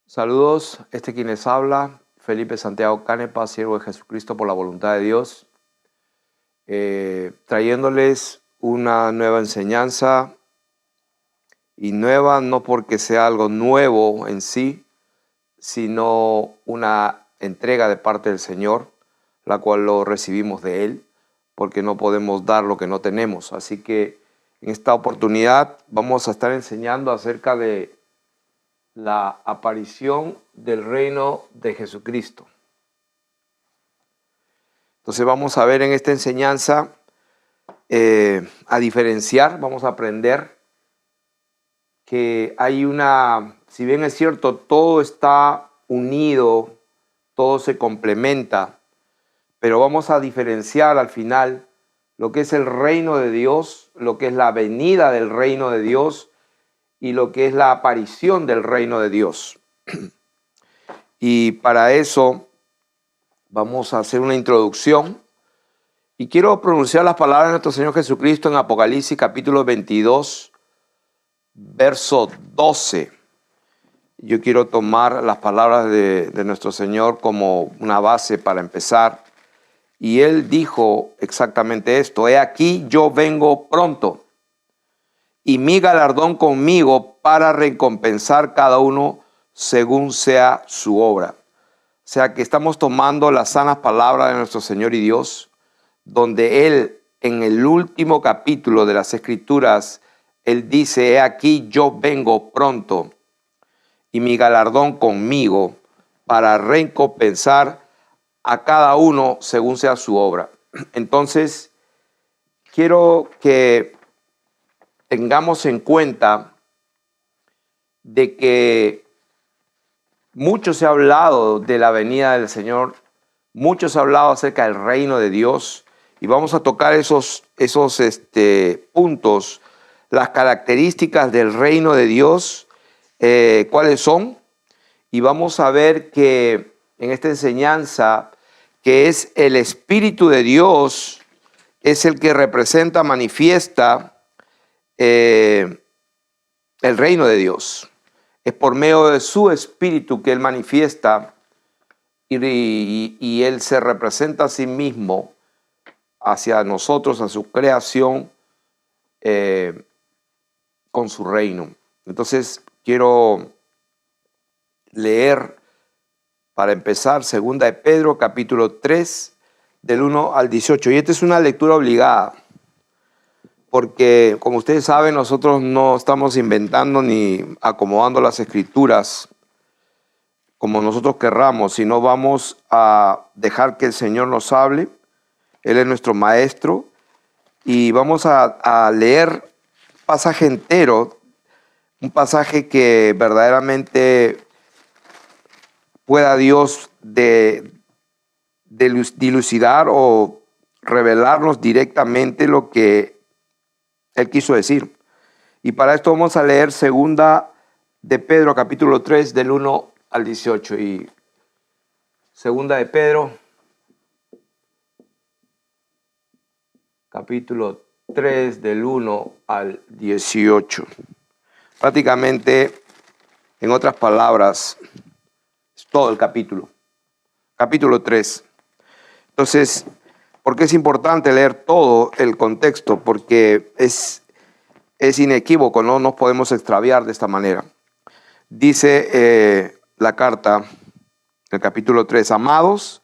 Saludos, quien les habla, Felipe Santiago Canepa, siervo de Jesucristo por la voluntad de Dios, trayéndoles una nueva enseñanza, y nueva no porque sea algo nuevo en sí, sino una entrega de parte del Señor, la cual lo recibimos de Él, porque no podemos dar lo que no tenemos. Así que en esta oportunidad vamos a estar enseñando acerca de la aparición del reino de Jesucristo. Entonces vamos a ver en esta enseñanza a diferenciar, vamos a aprender que hay si bien es cierto, todo está unido, todo se complementa, pero vamos a diferenciar al final lo que es el reino de Dios, lo que es la venida del reino de Dios y lo que es la aparición del reino de Dios. Y para eso vamos a hacer una introducción. Y quiero pronunciar las palabras de nuestro Señor Jesucristo en Apocalipsis capítulo 22, verso 12. Yo quiero tomar las palabras de nuestro Señor como una base para empezar. Y Él dijo exactamente esto: he aquí, yo vengo pronto, y mi galardón conmigo para recompensar cada uno según sea su obra. O sea que estamos tomando las sanas palabras de nuestro Señor y Dios, donde Él, en el último capítulo de las Escrituras, Él dice: he aquí, yo vengo pronto, y mi galardón conmigo para recompensar a cada uno según sea su obra. Entonces, quiero que tengamos en cuenta de que mucho se ha hablado de la venida del Señor, mucho se ha hablado acerca del reino de Dios, y vamos a tocar esos puntos, las características del reino de Dios, cuáles son, y vamos a ver que en esta enseñanza, que es el Espíritu de Dios, es el que representa, manifiesta el reino de Dios. Es por medio de su Espíritu que Él manifiesta y Él se representa a sí mismo hacia nosotros, a su creación, con su reino. Entonces quiero leer, para empezar, 2 de Pedro, capítulo 3, del 1 al 18. Y esta es una lectura obligada, porque, como ustedes saben, nosotros no estamos inventando ni acomodando las Escrituras como nosotros querramos, sino vamos a dejar que el Señor nos hable. Él es nuestro maestro, y vamos a leer pasaje entero, un pasaje que verdaderamente pueda Dios dilucidar o revelarnos directamente lo que Él quiso decir. Y para esto vamos a leer 2 de Pedro, capítulo 3, del 1 al 18. Y 2 de Pedro, capítulo 3, del 1 al 18. Prácticamente, en otras palabras, es todo el capítulo. Capítulo 3. Entonces, ¿por qué es importante leer todo el contexto? Porque es inequívoco, no nos podemos extraviar de esta manera. Dice la carta, el capítulo 3, amados,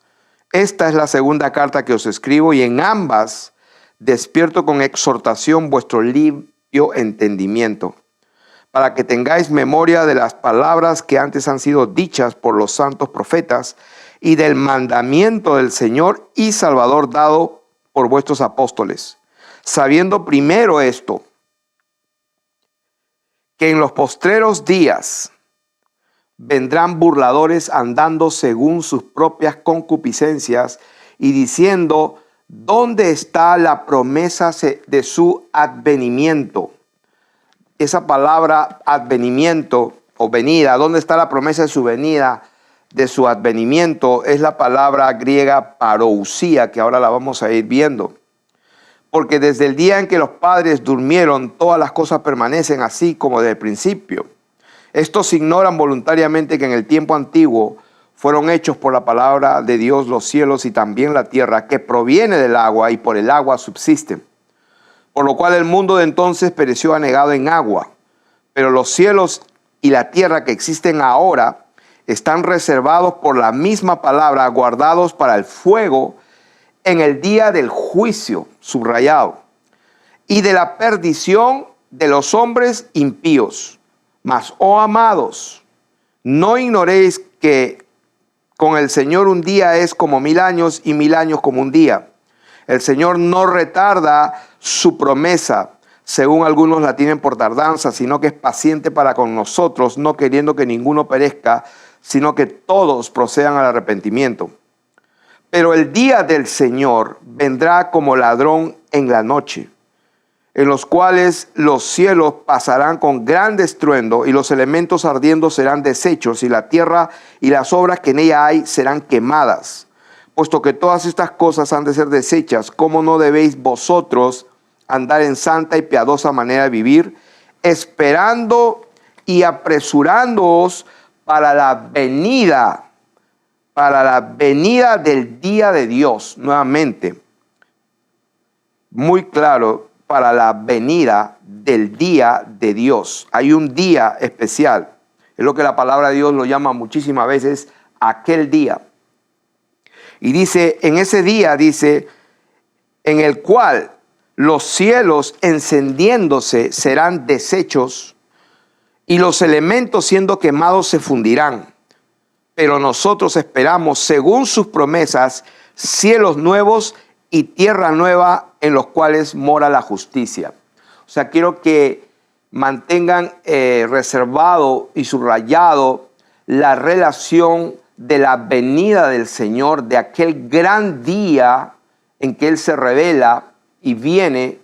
esta es la segunda carta que os escribo, y en ambas despierto con exhortación vuestro limpio entendimiento, para que tengáis memoria de las palabras que antes han sido dichas por los santos profetas, y del mandamiento del Señor y Salvador dado por vuestros apóstoles, sabiendo primero esto, que en los postreros días vendrán burladores andando según sus propias concupiscencias y diciendo: ¿dónde está la promesa de su advenimiento? Esa palabra advenimiento o venida, ¿dónde está la promesa de su venida, de su advenimiento? Es la palabra griega parousia, que ahora la vamos a ir viendo. Porque desde el día en que los padres durmieron, todas las cosas permanecen así como desde el principio. Estos ignoran voluntariamente que en el tiempo antiguo fueron hechos por la palabra de Dios los cielos y también la tierra, que proviene del agua y por el agua subsisten. Por lo cual el mundo de entonces pereció anegado en agua, pero los cielos y la tierra que existen ahora están reservados por la misma palabra, guardados para el fuego en el día del juicio, subrayado, y de la perdición de los hombres impíos. Mas, oh amados, no ignoréis que con el Señor un día es como 1000 años y 1000 años como un día. El Señor no retarda su promesa, según algunos la tienen por tardanza, sino que es paciente para con nosotros, no queriendo que ninguno perezca, sino que todos procedan al arrepentimiento. Pero el día del Señor vendrá como ladrón en la noche, en los cuales los cielos pasarán con gran estruendo y los elementos ardiendo serán deshechos y la tierra y las obras que en ella hay serán quemadas. Puesto que todas estas cosas han de ser deshechas, ¿cómo no debéis vosotros andar en santa y piadosa manera de vivir, esperando y apresurándoos para la venida del día de Dios? Nuevamente, muy claro, para la venida del día de Dios. Hay un día especial. Es lo que la palabra de Dios lo llama muchísimas veces aquel día. Y dice, en ese día, dice, en el cual los cielos encendiéndose serán deshechos y los elementos siendo quemados se fundirán. Pero nosotros esperamos, según sus promesas, cielos nuevos y tierra nueva en los cuales mora la justicia. O sea, quiero que mantengan reservado y subrayado la relación de la venida del Señor, de aquel gran día en que Él se revela y viene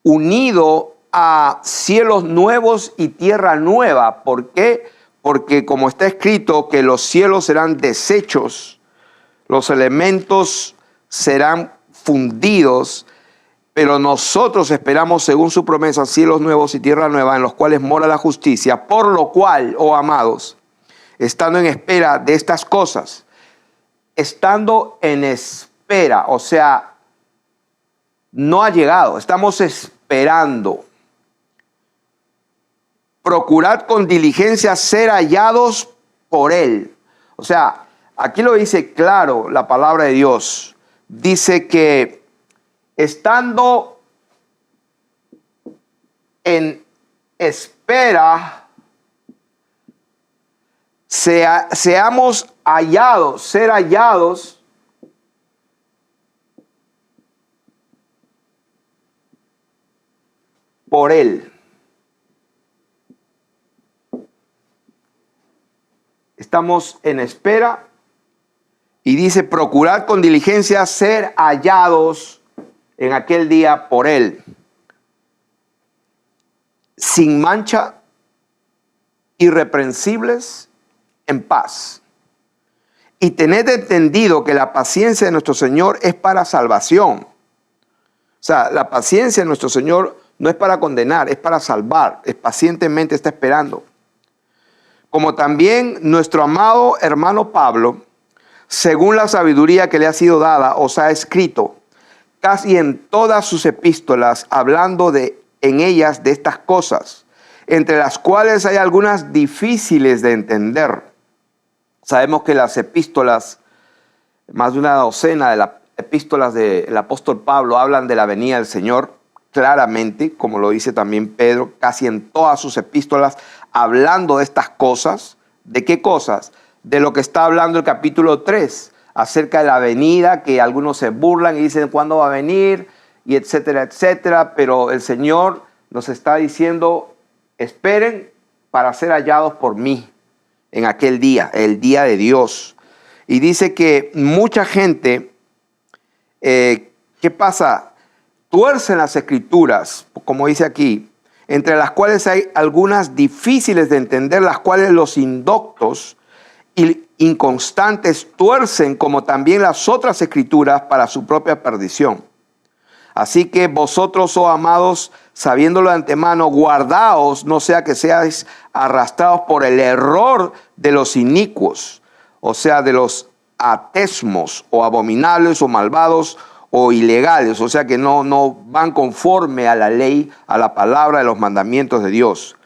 unido a cielos nuevos y tierra nueva. ¿Por qué? Porque como está escrito que los cielos serán deshechos, los elementos serán fundidos, pero nosotros esperamos, según su promesa, cielos nuevos y tierra nueva en los cuales mora la justicia. Por lo cual, oh amados, estando en espera de estas cosas, estando en espera, o sea, no ha llegado, estamos esperando. Procurad con diligencia ser hallados por Él. O sea, aquí lo dice claro la palabra de Dios. Dice que estando en espera, seamos hallados, ser hallados por Él. Estamos en espera y dice, procurad con diligencia ser hallados en aquel día por Él, sin mancha, irreprensibles, en paz. Y tened entendido que la paciencia de nuestro Señor es para salvación. O sea, la paciencia de nuestro Señor no es para condenar, es para salvar. Es pacientemente está esperando. Como también nuestro amado hermano Pablo, según la sabiduría que le ha sido dada, os ha escrito casi en todas sus epístolas, hablando en ellas de estas cosas, entre las cuales hay algunas difíciles de entender. Sabemos que las epístolas, más de una docena de las epístolas del apóstol Pablo hablan de la venida del Señor claramente, como lo dice también Pedro, casi en todas sus epístolas, hablando de estas cosas. ¿De qué cosas? De lo que está hablando el capítulo 3, acerca de la venida, que algunos se burlan y dicen cuándo va a venir, y etcétera, etcétera. Pero el Señor nos está diciendo, esperen para ser hallados por mí en aquel día, el día de Dios. Y dice que mucha gente, ¿qué pasa? Tuercen las escrituras, como dice aquí, entre las cuales hay algunas difíciles de entender, las cuales los indoctos y inconstantes tuercen, como también las otras escrituras, para su propia perdición. Así que vosotros, oh amados, sabiéndolo de antemano, guardaos, no sea que seáis arrastrados por el error de los inicuos, o sea, de los atesmos, o abominables, o malvados, o ilegales, o sea, que no van conforme a la ley, a la palabra de los mandamientos de Dios.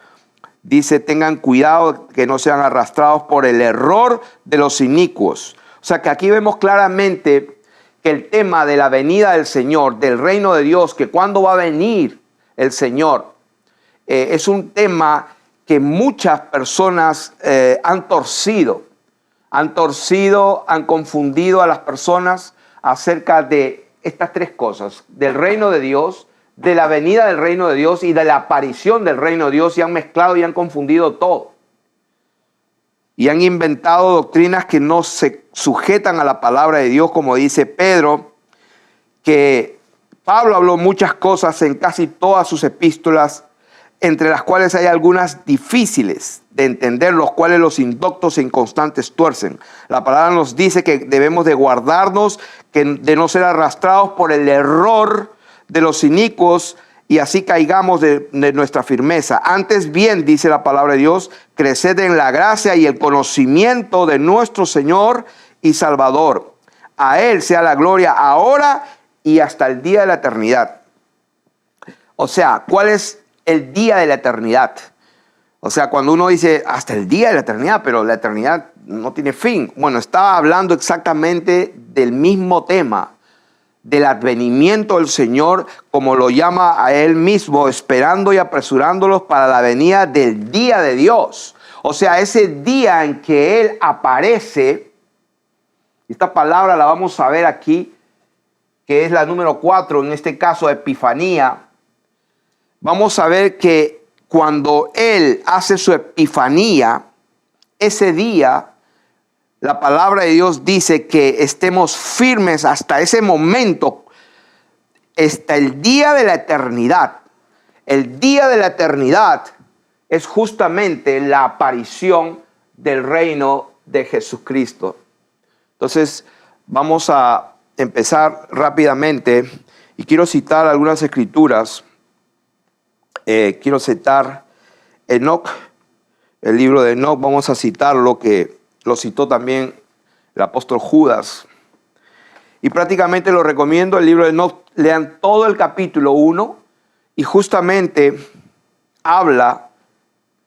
Dice, tengan cuidado que no sean arrastrados por el error de los inicuos. O sea, que aquí vemos claramente que el tema de la venida del Señor, del reino de Dios, que cuándo va a venir el Señor, es un tema que muchas personas han torcido, han confundido a las personas acerca de estas tres cosas: del reino de Dios, de la venida del reino de Dios y de la aparición del reino de Dios, y han mezclado y han confundido todo. Y han inventado doctrinas que no se sujetan a la palabra de Dios, como dice Pedro, que Pablo habló muchas cosas en casi todas sus epístolas, entre las cuales hay algunas difíciles de entender, los cuales los indoctos e inconstantes tuercen. La palabra nos dice que debemos de guardarnos, de no ser arrastrados por el error de los inicuos, y así caigamos de nuestra firmeza. Antes bien, dice la palabra de Dios, creced en la gracia y el conocimiento de nuestro Señor y Salvador. A Él sea la gloria ahora y hasta el día de la eternidad. O sea, ¿cuál es el día de la eternidad? O sea, cuando uno dice hasta el día de la eternidad, pero la eternidad no tiene fin. Bueno, estaba hablando exactamente del mismo tema, del advenimiento del Señor, como lo llama a Él mismo, esperando y apresurándolos para la venida del día de Dios. O sea, ese día en que Él aparece. Esta palabra la vamos a ver aquí, que es la número 4, en este caso Epifanía. Vamos a ver que cuando Él hace su epifanía, ese día, la palabra de Dios dice que estemos firmes hasta ese momento, hasta el día de la eternidad. El día de la eternidad es justamente la aparición del reino de Jesucristo. Entonces, vamos a empezar rápidamente y quiero citar algunas escrituras. Quiero citar Enoc, el libro de Enoc. Vamos a citar lo que lo citó también el apóstol Judas. Y prácticamente lo recomiendo, el libro de Enoc. Lean todo el capítulo 1 y justamente habla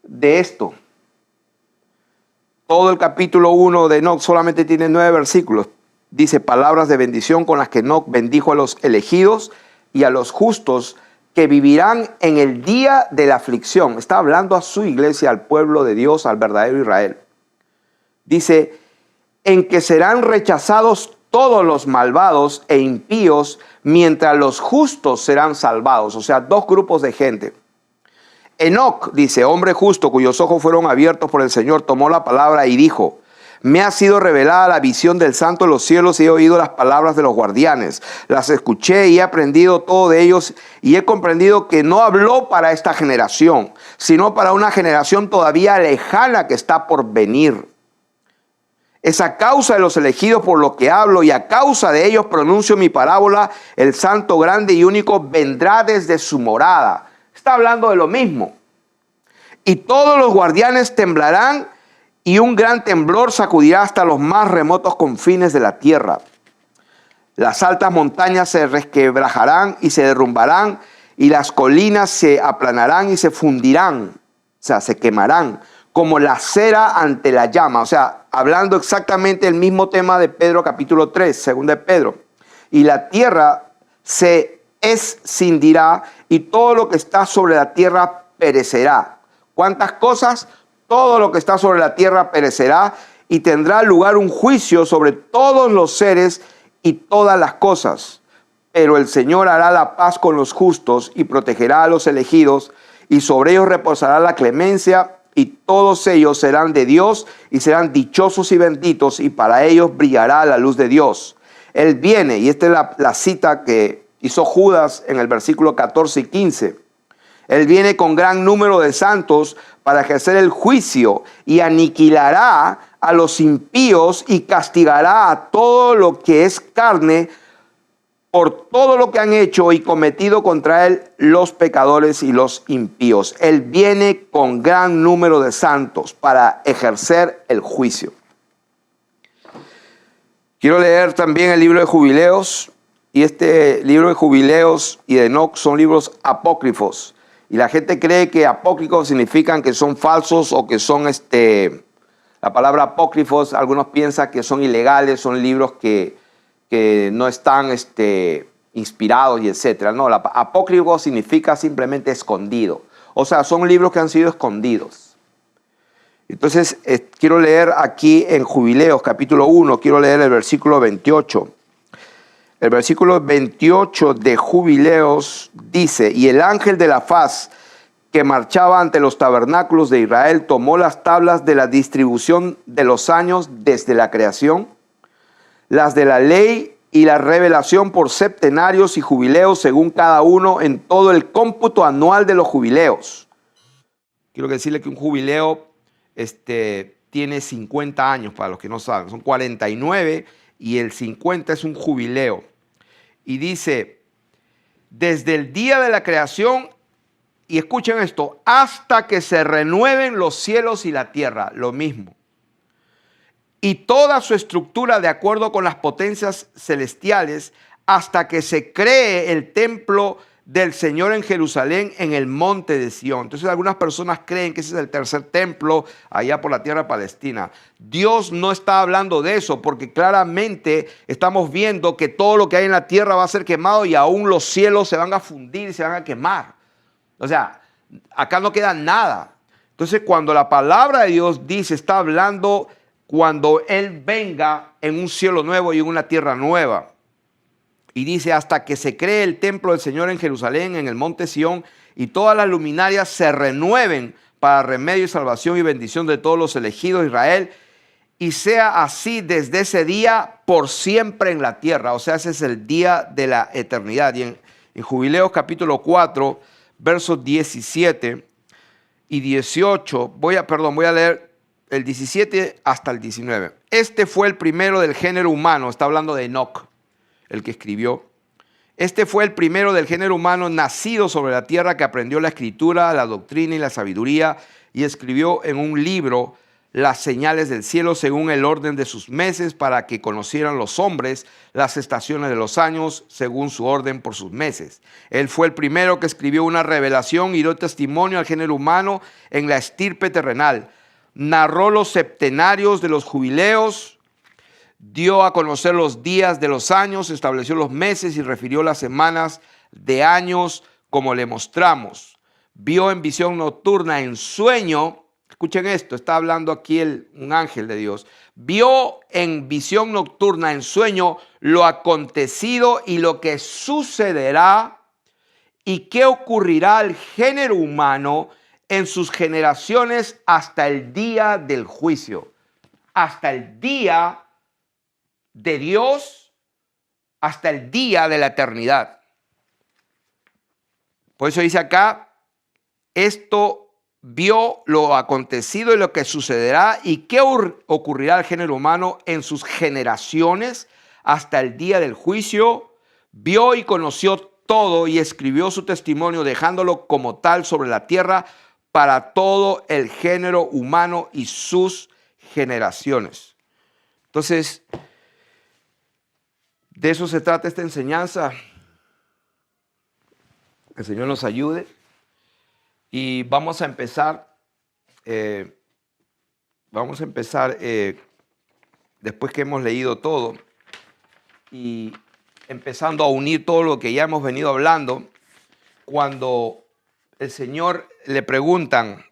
de esto. Todo el capítulo 1 de Enoc solamente tiene 9 versículos. Dice palabras de bendición con las que Enoc bendijo a los elegidos y a los justos que vivirán en el día de la aflicción. Está hablando a su iglesia, al pueblo de Dios, al verdadero Israel. Dice, en que serán rechazados todos los malvados e impíos, mientras los justos serán salvados. O sea, dos grupos de gente. Enoc, dice, hombre justo cuyos ojos fueron abiertos por el Señor, tomó la palabra y dijo, me ha sido revelada la visión del Santo de los cielos y he oído las palabras de los guardianes. Las escuché y he aprendido todo de ellos y he comprendido que no habló para esta generación, sino para una generación todavía lejana que está por venir. Es a causa de los elegidos por lo que hablo y a causa de ellos pronuncio mi parábola. El Santo grande y único vendrá desde su morada. Está hablando de lo mismo. Y todos los guardianes temblarán y un gran temblor sacudirá hasta los más remotos confines de la tierra. Las altas montañas se resquebrajarán y se derrumbarán y las colinas se aplanarán y se fundirán, o sea, se quemarán como la cera ante la llama. O sea, hablando exactamente el mismo tema de Pedro capítulo 3, segunda de Pedro. Y la tierra se escindirá y todo lo que está sobre la tierra perecerá. ¿Cuántas cosas? Todo lo que está sobre la tierra perecerá y tendrá lugar un juicio sobre todos los seres y todas las cosas. Pero el Señor hará la paz con los justos y protegerá a los elegidos y sobre ellos reposará la clemencia y todos ellos serán de Dios y serán dichosos y benditos y para ellos brillará la luz de Dios. Él viene, y esta es la cita que hizo Judas en el versículo 14 y 15. Él viene con gran número de santos para ejercer el juicio y aniquilará a los impíos y castigará a todo lo que es carne por todo lo que han hecho y cometido contra él los pecadores y los impíos. Él viene con gran número de santos para ejercer el juicio. Quiero leer también el libro de Jubileos, y este libro de Jubileos y de Enoc son libros apócrifos. Y la gente cree que apócrifos significan que son falsos o que son, la palabra apócrifos, algunos piensan que son ilegales, son libros que no están inspirados y etcétera. No, apócrifo significa simplemente escondido. O sea, son libros que han sido escondidos. Entonces, quiero leer aquí en Jubileos, capítulo 1, quiero leer el versículo 28. El versículo 28 de Jubileos dice: y el ángel de la faz que marchaba ante los tabernáculos de Israel tomó las tablas de la distribución de los años desde la creación, las de la ley y la revelación por septenarios y jubileos según cada uno en todo el cómputo anual de los jubileos. Quiero decirle que un jubileo tiene 50 años, para los que no saben. Son 49 y el 50 es un jubileo. Y dice, desde el día de la creación, y escuchen esto, hasta que se renueven los cielos y la tierra, lo mismo. Y toda su estructura de acuerdo con las potencias celestiales, hasta que se cree el templo del Señor en Jerusalén, en el monte de Sión. Entonces algunas personas creen que ese es el tercer templo allá por la tierra palestina. Dios no está hablando de eso, porque claramente estamos viendo que todo lo que hay en la tierra va a ser quemado y aún los cielos se van a fundir y se van a quemar. O sea, acá no queda nada. Entonces cuando la palabra de Dios dice, está hablando cuando Él venga en un cielo nuevo y en una tierra nueva. Y dice, hasta que se cree el templo del Señor en Jerusalén, en el monte Sión, y todas las luminarias se renueven para remedio y salvación y bendición de todos los elegidos de Israel, y sea así desde ese día por siempre en la tierra. O sea, ese es el día de la eternidad. Y en Jubileos capítulo 4, versos 17 y 18, voy a leer el 17 hasta el 19. Este fue el primero del género humano, está hablando de Enoc, el que escribió. Este fue el primero del género humano nacido sobre la tierra que aprendió la escritura, la doctrina y la sabiduría y escribió en un libro las señales del cielo según el orden de sus meses para que conocieran los hombres las estaciones de los años según su orden por sus meses. Él fue el primero que escribió una revelación y dio testimonio al género humano en la estirpe terrenal. Narró los septenarios de los jubileos, dio a conocer los días de los años, estableció los meses y refirió las semanas de años como le mostramos. Vio en visión nocturna, en sueño, escuchen esto, está hablando aquí un ángel de Dios. Vio en visión nocturna, en sueño, lo acontecido y lo que sucederá y qué ocurrirá al género humano en sus generaciones hasta el día del juicio, hasta el día de Dios, hasta el día de la eternidad. Por eso dice acá, esto vio lo acontecido y lo que sucederá y qué ocurrirá al género humano en sus generaciones hasta el día del juicio. Vio y conoció todo y escribió su testimonio dejándolo como tal sobre la tierra para todo el género humano y sus generaciones. Entonces, de eso se trata esta enseñanza. Que el Señor nos ayude. Y vamos a empezar. Después que hemos leído todo. Y empezando a unir todo lo que ya hemos venido hablando. Cuando el Señor le preguntan,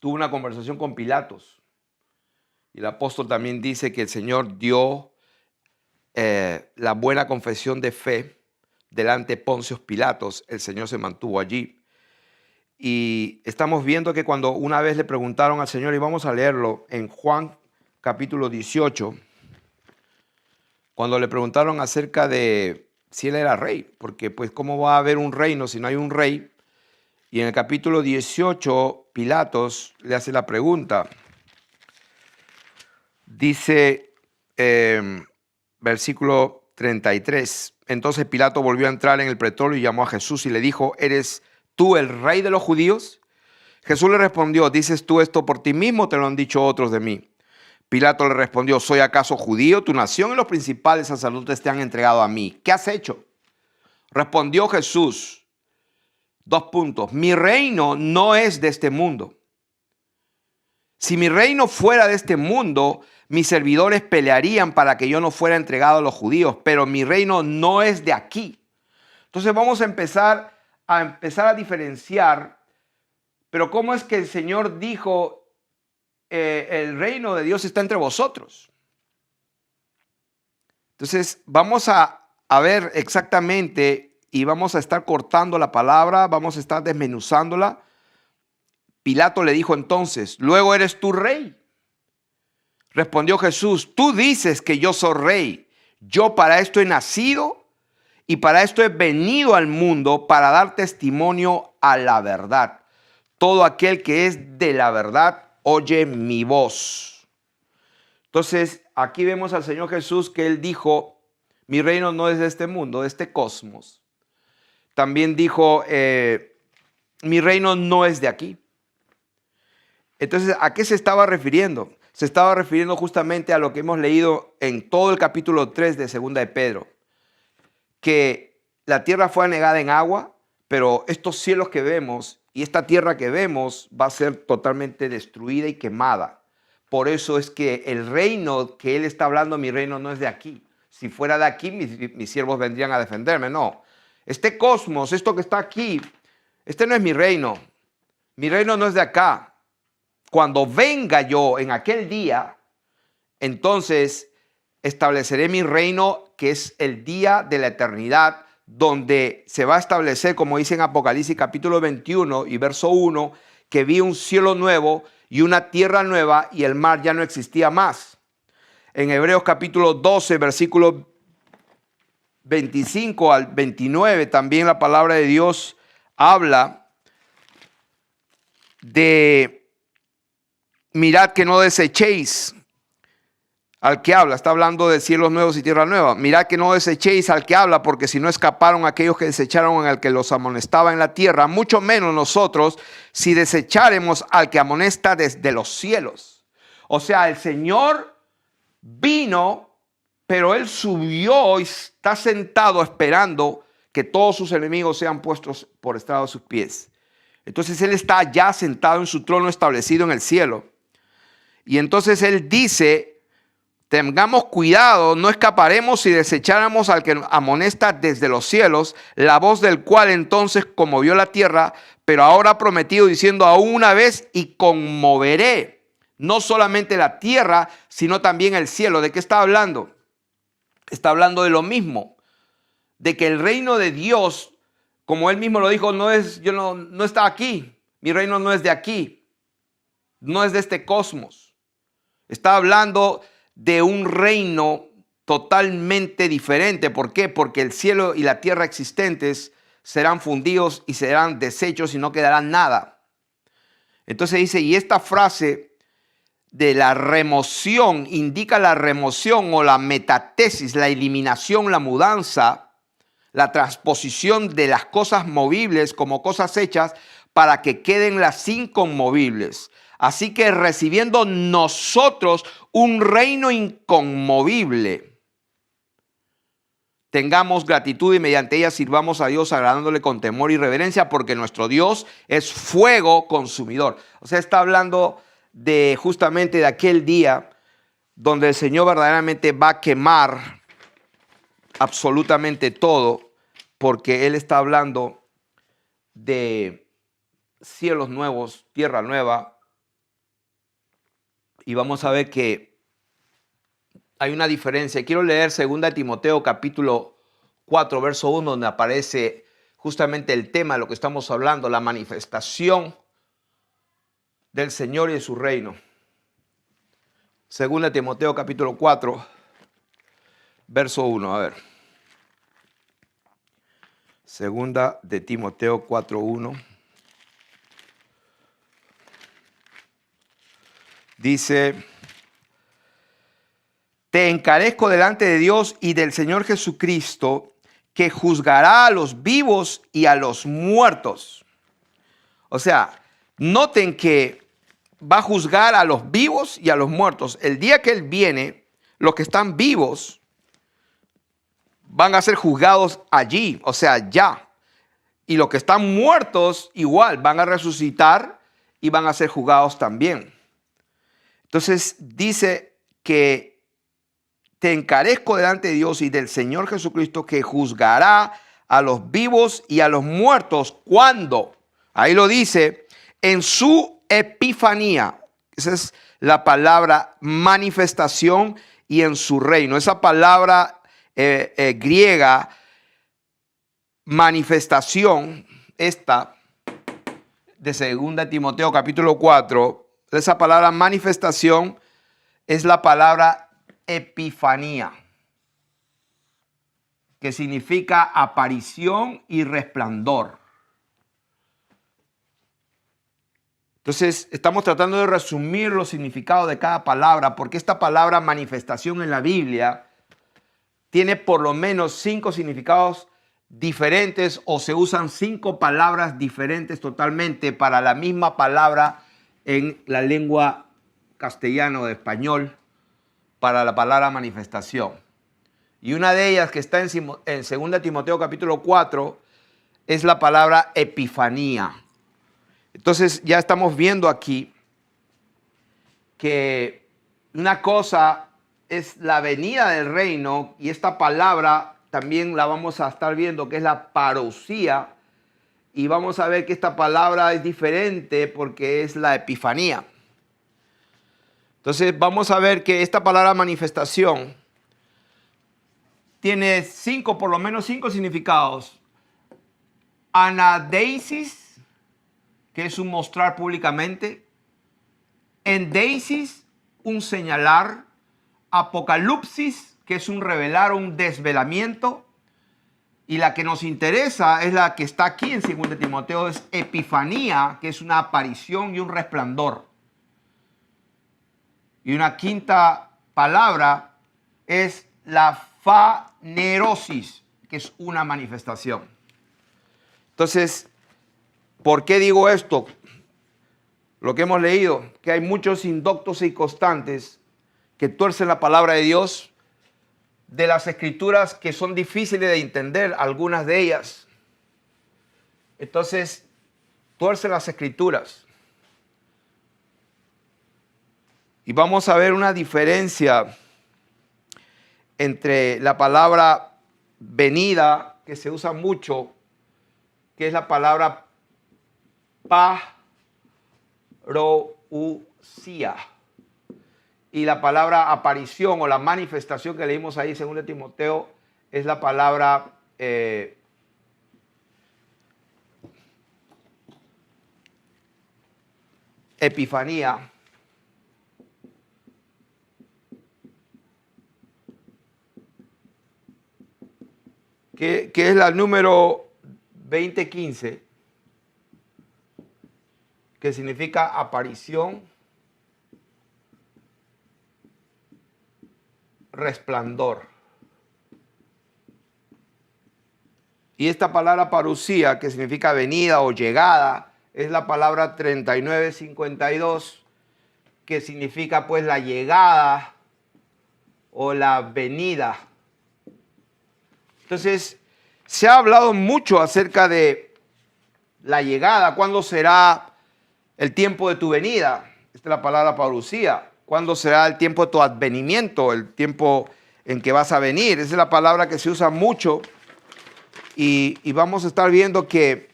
tuvo una conversación con Pilatos. Y el apóstol también dice que el Señor dio la buena confesión de fe delante de Poncio Pilatos. El Señor se mantuvo allí. Y estamos viendo que cuando una vez le preguntaron al Señor, y vamos a leerlo en Juan capítulo 18, cuando le preguntaron acerca de si él era rey, porque pues cómo va a haber un reino si no hay un rey. Y en el capítulo 18, Pilatos le hace la pregunta. Dice versículo 33. Entonces Pilato volvió a entrar en el pretorio y llamó a Jesús y le dijo: ¿eres tú el rey de los judíos? Jesús le respondió: ¿dices tú esto por ti mismo o te lo han dicho otros de mí? Pilato le respondió: ¿soy acaso judío? Tu nación y los principales sacerdotes te han entregado a mí. ¿Qué has hecho? Respondió Jesús: mi reino no es de este mundo. Si mi reino fuera de este mundo, mis servidores pelearían para que yo no fuera entregado a los judíos, pero mi reino no es de aquí. Entonces vamos a empezar a diferenciar, pero ¿cómo es que el Señor dijo el reino de Dios está entre vosotros? Entonces vamos a ver exactamente y vamos a estar cortando la palabra, vamos a estar desmenuzándola. Pilato le dijo entonces: ¿luego eres tú rey? Respondió Jesús: tú dices que yo soy rey. Yo para esto he nacido y para esto he venido al mundo, para dar testimonio a la verdad. Todo aquel que es de la verdad oye mi voz. Entonces aquí vemos al Señor Jesús que Él dijo: mi reino no es de este mundo, de este cosmos. También dijo: mi reino no es de aquí. Entonces, ¿a qué se estaba refiriendo? Se estaba refiriendo justamente a lo que hemos leído en todo el capítulo 3 de Segunda de Pedro, que la tierra fue anegada en agua, pero estos cielos que vemos y esta tierra que vemos va a ser totalmente destruida y quemada. Por eso es que el reino que él está hablando, mi reino no es de aquí. Si fuera de aquí, mis siervos vendrían a defenderme. No, este cosmos, esto que está aquí, este no es mi reino. Mi reino no es de acá. Cuando venga yo en aquel día, entonces estableceré mi reino, que es el día de la eternidad, donde se va a establecer, como dice en Apocalipsis capítulo 21 y verso 1, que vi un cielo nuevo y una tierra nueva y el mar ya no existía más. En Hebreos capítulo 12, versículo 25 al 29, también la palabra de Dios habla de: mirad que no desechéis al que habla. Está hablando de cielos nuevos y tierra nueva. Mirad que no desechéis al que habla, porque si no escaparon aquellos que desecharon al que los amonestaba en la tierra, mucho menos nosotros si desecháremos al que amonesta desde los cielos. O sea, el Señor vino, pero Él subió y está sentado esperando que todos sus enemigos sean puestos por estrado de sus pies. Entonces Él está ya sentado en su trono establecido en el cielo. Y entonces Él dice: tengamos cuidado, no escaparemos si desecháramos al que amonesta desde los cielos, la voz del cual entonces conmovió la tierra, pero ahora ha prometido diciendo: aún una vez y conmoveré no solamente la tierra, sino también el cielo. ¿De qué está hablando? Está hablando de lo mismo, de que el reino de Dios, como Él mismo lo dijo, no está aquí. Mi reino no es de aquí, no es de este cosmos. Está hablando de un reino totalmente diferente. ¿Por qué? Porque el cielo y la tierra existentes serán fundidos y serán deshechos y no quedará nada. Entonces dice, y esta frase de la remoción indica la remoción o la metatesis, la eliminación, la mudanza, la transposición de las cosas movibles como cosas hechas para que queden las inconmovibles. Así que recibiendo nosotros un reino inconmovible, tengamos gratitud y mediante ella sirvamos a Dios agradándole con temor y reverencia, porque nuestro Dios es fuego consumidor. O sea, está hablando de justamente de aquel día donde el Señor verdaderamente va a quemar absolutamente todo, porque Él está hablando de cielos nuevos, tierra nueva. Y vamos a ver que hay una diferencia. Quiero leer 2 Timoteo capítulo 4, verso 1, donde aparece justamente el tema de lo que estamos hablando, la manifestación del Señor y de su reino. 2 Timoteo capítulo 4, verso 1. A ver. 2 Timoteo 4, 1. Dice: te encarezco delante de Dios y del Señor Jesucristo, que juzgará a los vivos y a los muertos. O sea, noten que va a juzgar a los vivos y a los muertos. El día que Él viene, los que están vivos van a ser juzgados allí, o sea, ya. Y los que están muertos igual van a resucitar y van a ser juzgados también. Entonces dice que te encarezco delante de Dios y del Señor Jesucristo, que juzgará a los vivos y a los muertos. ¿Cuándo? Ahí lo dice, en su epifanía. Esa es la palabra manifestación, y en su reino. Esa palabra griega, manifestación, esta de 2 Timoteo capítulo 4, esa palabra manifestación es la palabra epifanía, que significa aparición y resplandor. Entonces, estamos tratando de resumir los significados de cada palabra, porque esta palabra manifestación en la Biblia tiene por lo menos 5 significados diferentes, o se usan 5 palabras diferentes totalmente para la misma palabra en la lengua castellana o de español para la palabra manifestación. Y una de ellas, que está en 2 Timoteo capítulo 4, es la palabra epifanía. Entonces ya estamos viendo aquí que una cosa es la venida del reino, y esta palabra también la vamos a estar viendo, que es la parusía, y vamos a ver que esta palabra es diferente porque es la epifanía. Entonces vamos a ver que esta palabra manifestación tiene por lo menos 5 significados. Anadeisis, que es un mostrar públicamente. Endeisis, un señalar. Apocalipsis, que es un revelar o un desvelamiento. Y la que nos interesa es la que está aquí en 2 Timoteo, es epifanía, que es una aparición y un resplandor. Y una quinta palabra es la fanerosis, que es una manifestación. Entonces, ¿por qué digo esto? Lo que hemos leído, que hay muchos indoctos y constantes que tuercen la palabra de Dios, de las escrituras, que son difíciles de entender, algunas de ellas. Entonces, tuercen las escrituras. Y vamos a ver una diferencia entre la palabra venida, que se usa mucho, que es la palabra parousia, y la palabra aparición o la manifestación que leímos ahí en 2 Timoteo es la palabra epifanía. Que es la número 2015, que significa aparición, resplandor. Y esta palabra parusía, que significa venida o llegada, es la palabra 3952, que significa pues la llegada o la venida. Entonces, se ha hablado mucho acerca de la llegada. ¿Cuándo será el tiempo de tu venida? Esta es la palabra parusía. ¿Cuándo será el tiempo de tu advenimiento? El tiempo en que vas a venir. Esa es la palabra que se usa mucho. Y vamos a estar viendo que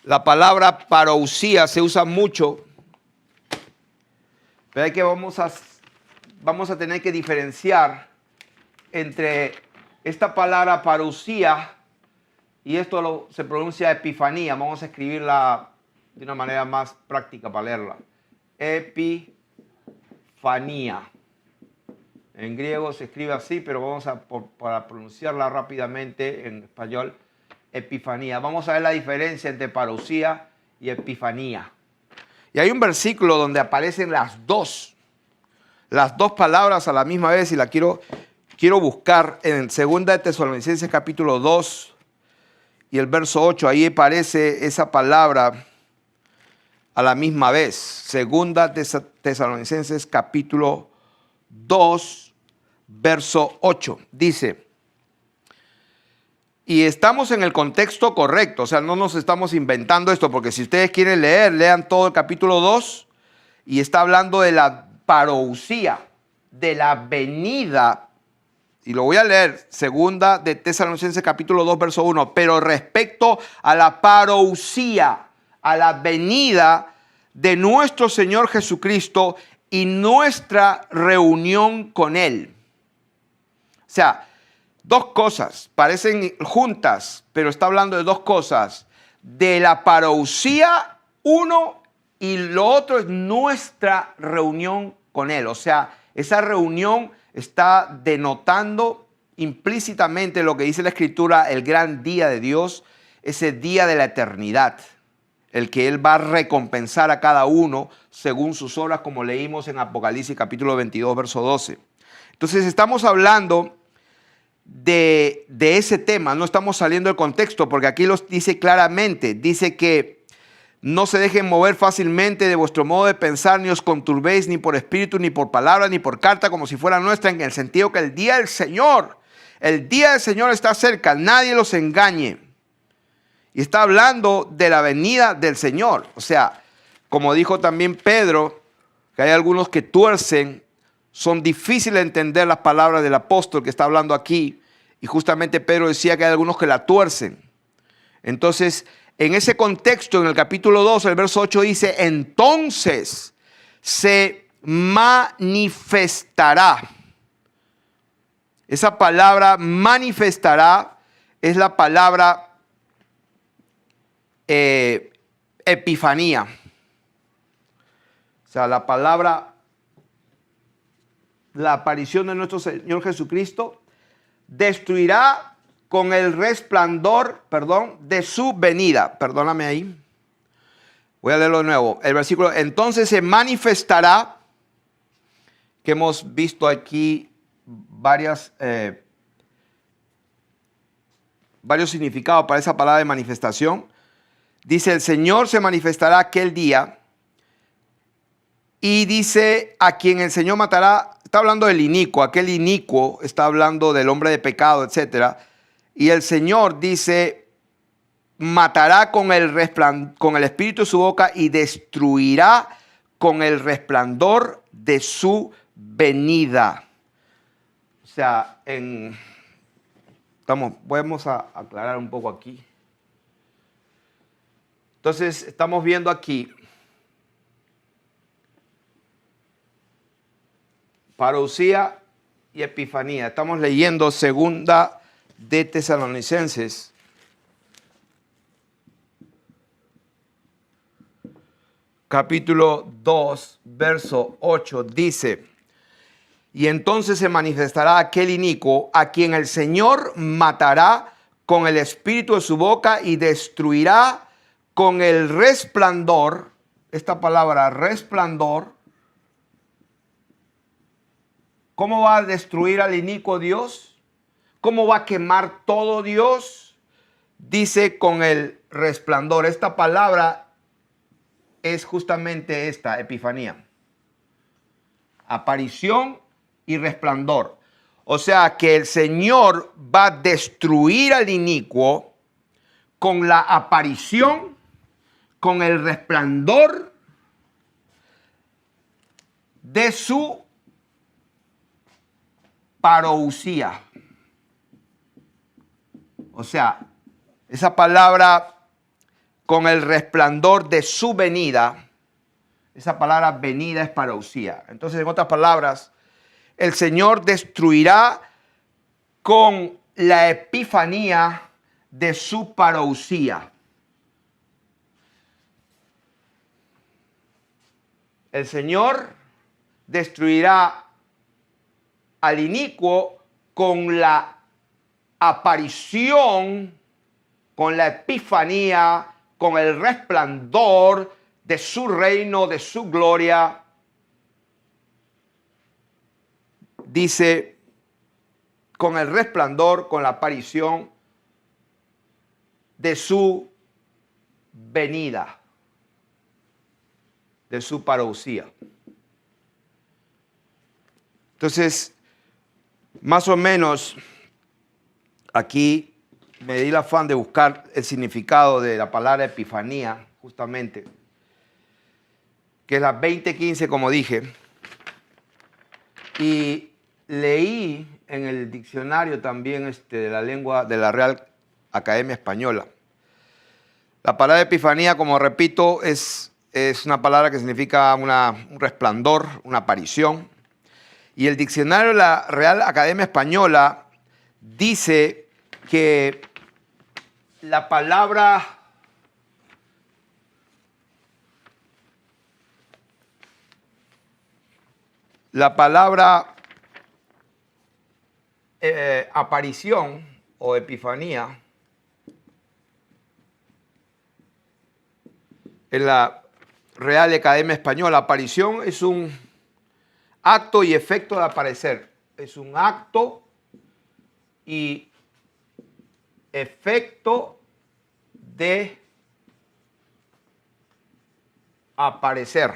la palabra parusía se usa mucho. Pero hay que vamos a tener que diferenciar entre esta palabra parusía y esto se pronuncia epifanía. Vamos a escribirla de una manera más práctica para leerla. Epifanía. En griego se escribe así, pero vamos para pronunciarla rápidamente en español, epifanía. Vamos a ver la diferencia entre parusía y epifanía. Y hay un versículo donde aparecen las dos. las dos palabras a la misma vez y la quiero buscar en 2 de Tesalonicenses capítulo 2 y el verso 8. Ahí aparece esa palabra a la misma vez. 2 de Tesalonicenses capítulo 2, verso 8. Dice, y estamos en el contexto correcto, o sea, no nos estamos inventando esto, porque si ustedes quieren leer, lean todo el capítulo 2 y está hablando de la parousia, de la venida. Y lo voy a leer, 2 de Tesalonicenses capítulo 2, verso 1. Pero respecto a la parousia, a la venida de nuestro Señor Jesucristo y nuestra reunión con Él. O sea, dos cosas, parecen juntas, pero está hablando de dos cosas. De la parousia, uno, y lo otro es nuestra reunión con Él. O sea, esa reunión está denotando implícitamente lo que dice la Escritura, el gran día de Dios, ese día de la eternidad, el que Él va a recompensar a cada uno según sus obras, como leímos en Apocalipsis capítulo 22, verso 12. Entonces estamos hablando de ese tema, no estamos saliendo del contexto, porque aquí los dice claramente, dice que no se dejen mover fácilmente de vuestro modo de pensar, ni os conturbéis ni por espíritu, ni por palabra, ni por carta, como si fuera nuestra, en el sentido que el día del Señor está cerca, nadie los engañe. Y está hablando de la venida del Señor. O sea, como dijo también Pedro, que hay algunos que tuercen, son difíciles de entender las palabras del apóstol que está hablando aquí. Y justamente Pedro decía que hay algunos que la tuercen. Entonces, en ese contexto, en el capítulo 2, el verso 8 dice, entonces se manifestará. Esa palabra manifestará es la palabra epifanía. O sea, la palabra, la aparición de nuestro Señor Jesucristo destruirá con el resplandor, de su venida. Perdóname ahí. Voy a leerlo de nuevo. El versículo, entonces se manifestará, que hemos visto aquí varios significados para esa palabra de manifestación. Dice, el Señor se manifestará aquel día y dice, a quien el Señor matará. Está hablando del inicuo, aquel inicuo, está hablando del hombre de pecado, etc. Y el Señor dice, matará con el espíritu de su boca y destruirá con el resplandor de su venida. O sea, vamos a aclarar un poco aquí. Entonces, estamos viendo aquí parousia y epifanía. Estamos leyendo 2 de Tesalonicenses, capítulo 2, verso 8, dice, y entonces se manifestará aquel inicuo a quien el Señor matará con el espíritu de su boca y destruirá con el resplandor. Esta palabra resplandor, ¿cómo va a destruir al inicuo Dios? ¿Cómo va a quemar todo Dios? Dice con el resplandor. Esta palabra es justamente esta, epifanía. Aparición y resplandor. O sea que el Señor va a destruir al inicuo con la aparición, con el resplandor de su parousia. O sea, esa palabra con el resplandor de su venida, esa palabra venida es parousia. Entonces, en otras palabras, el Señor destruirá con la epifanía de su parousia. El Señor destruirá al inicuo con la aparición, con la epifanía, con el resplandor de su reino, de su gloria. dice, con el resplandor, con la aparición de su venida, de su parousia. Entonces, más o menos, aquí me di el afán de buscar el significado de la palabra epifanía, justamente, que es la 2015, como dije, y leí en el diccionario también de la lengua de la Real Academia Española. La palabra epifanía, como repito, es una palabra que significa un resplandor, una aparición. Y el diccionario de la Real Academia Española dice que la palabra aparición o epifanía en la Real Academia Española, aparición es un acto y efecto de aparecer. Es un acto y efecto de aparecer.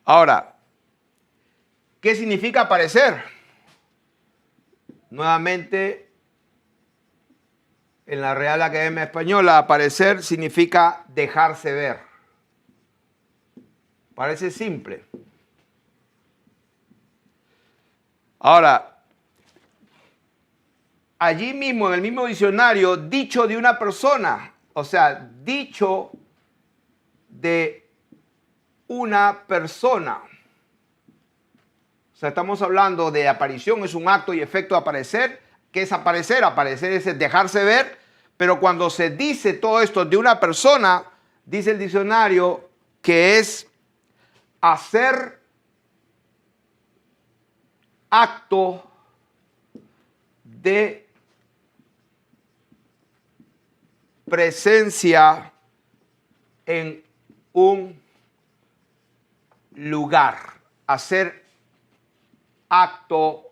Ahora, ¿qué significa aparecer? Nuevamente, en la Real Academia Española, aparecer significa dejarse ver. Parece simple. Ahora, allí mismo, en el mismo diccionario, dicho de una persona, o sea, dicho de una persona. O sea, estamos hablando de aparición, es un acto y efecto de aparecer. ¿Qué es aparecer? Aparecer es dejarse ver, pero cuando se dice todo esto de una persona, dice el diccionario que es hacer acto de presencia en un lugar, hacer acto,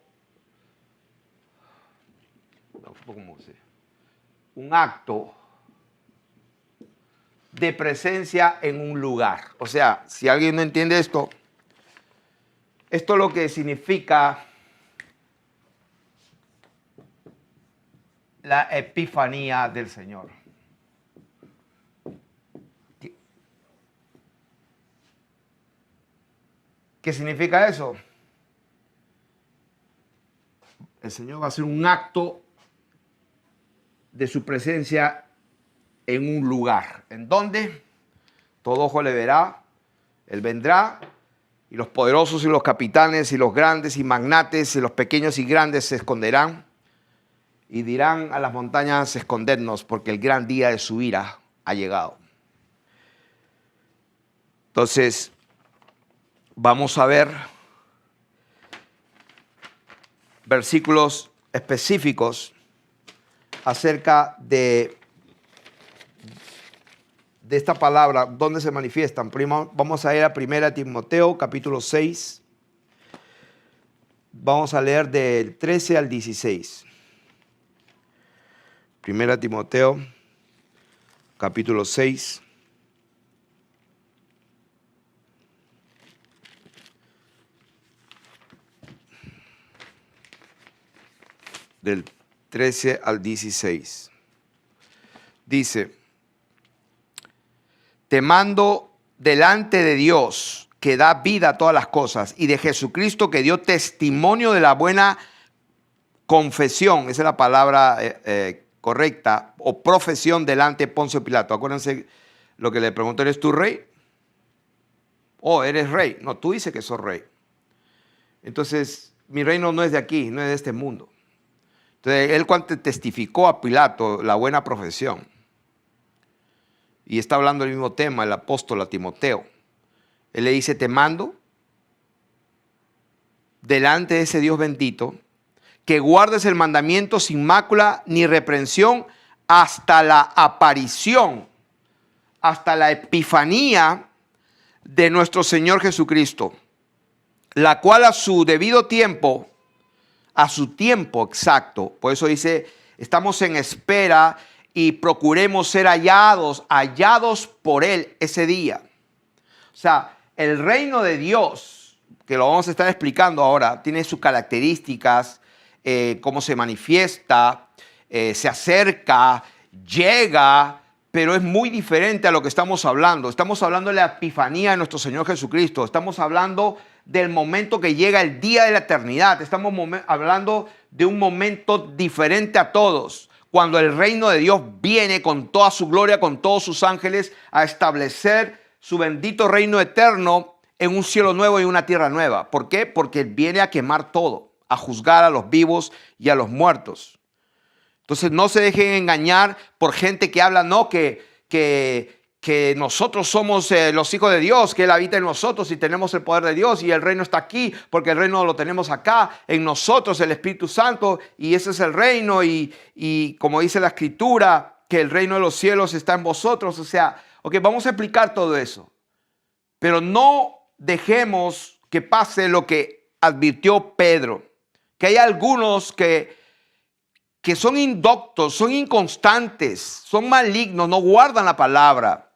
un acto de presencia en un lugar. O sea, si alguien no entiende esto es lo que significa la epifanía del Señor. ¿Qué significa eso? El Señor va a hacer un acto de su presencia en un lugar. ¿En dónde? Todo ojo le verá. Él vendrá y los poderosos y los capitanes y los grandes y magnates y los pequeños y grandes se esconderán y dirán a las montañas escondernos porque el gran día de su ira ha llegado. Entonces, vamos a ver versículos específicos acerca de esta palabra, dónde se manifiestan. Primero, vamos a ir a 1 Timoteo, capítulo 6. Vamos a leer del 13 al 16. 1 Timoteo, capítulo 6. Del 13 al 16. Dice: te mando delante de Dios, que da vida a todas las cosas, y de Jesucristo, que dio testimonio de la buena confesión, esa es la palabra correcta, o profesión delante de Poncio Pilato. Acuérdense lo que le preguntó: ¿eres tú rey? Oh, ¿eres rey? No, tú dices que sos rey. Entonces, mi reino no es de aquí, no es de este mundo. Entonces, él cuando testificó a Pilato la buena profesión, y está hablando del mismo tema el apóstol a Timoteo, él le dice: te mando delante de ese Dios bendito, que guardes el mandamiento sin mácula ni reprensión hasta la aparición, hasta la epifanía de nuestro Señor Jesucristo, la cual a su debido tiempo, a su tiempo exacto, por eso dice, estamos en espera y procuremos ser hallados por Él ese día. O sea, el reino de Dios, que lo vamos a estar explicando ahora, tiene sus características, cómo se manifiesta, se acerca, llega, pero es muy diferente a lo que estamos hablando. Estamos hablando de la epifanía de nuestro Señor Jesucristo. Estamos hablando del momento que llega el día de la eternidad. Estamos hablando de un momento diferente a todos, cuando el reino de Dios viene con toda su gloria, con todos sus ángeles, a establecer su bendito reino eterno en un cielo nuevo y una tierra nueva. ¿Por qué? Porque viene a quemar todo, a juzgar a los vivos y a los muertos. Entonces no se dejen engañar por gente que habla, no, que nosotros somos los hijos de Dios, que Él habita en nosotros y tenemos el poder de Dios y el reino está aquí, porque el reino lo tenemos acá, en nosotros, el Espíritu Santo, y ese es el reino, y como dice la Escritura, que el reino de los cielos está en vosotros. O sea, ok, vamos a explicar todo eso, pero no dejemos que pase lo que advirtió Pedro, que hay algunos que son indoctos, son inconstantes, son malignos, no guardan la palabra,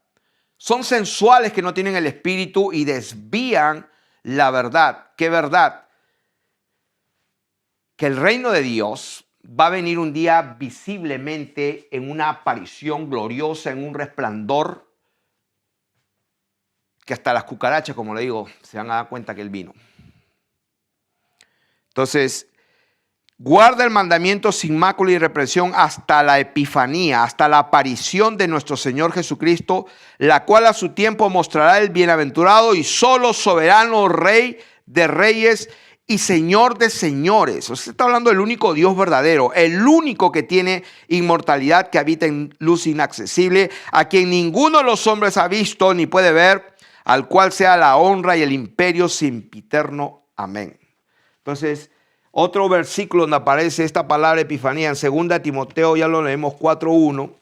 son sensuales que no tienen el Espíritu y desvían la verdad. ¿Qué verdad? Que el reino de Dios va a venir un día visiblemente en una aparición gloriosa, en un resplandor, que hasta las cucarachas, como le digo, se van a dar cuenta que Él vino. Entonces, guarda el mandamiento sin mácula y reprensión hasta la epifanía, hasta la aparición de nuestro Señor Jesucristo, la cual a su tiempo mostrará el bienaventurado y solo soberano Rey de reyes y Señor de señores. O sea, está hablando del único Dios verdadero, el único que tiene inmortalidad, que habita en luz inaccesible, a quien ninguno de los hombres ha visto ni puede ver, al cual sea la honra y el imperio sempiterno. Amén. Entonces, otro versículo donde aparece esta palabra epifanía, en 2 Timoteo, ya lo leemos 4:1.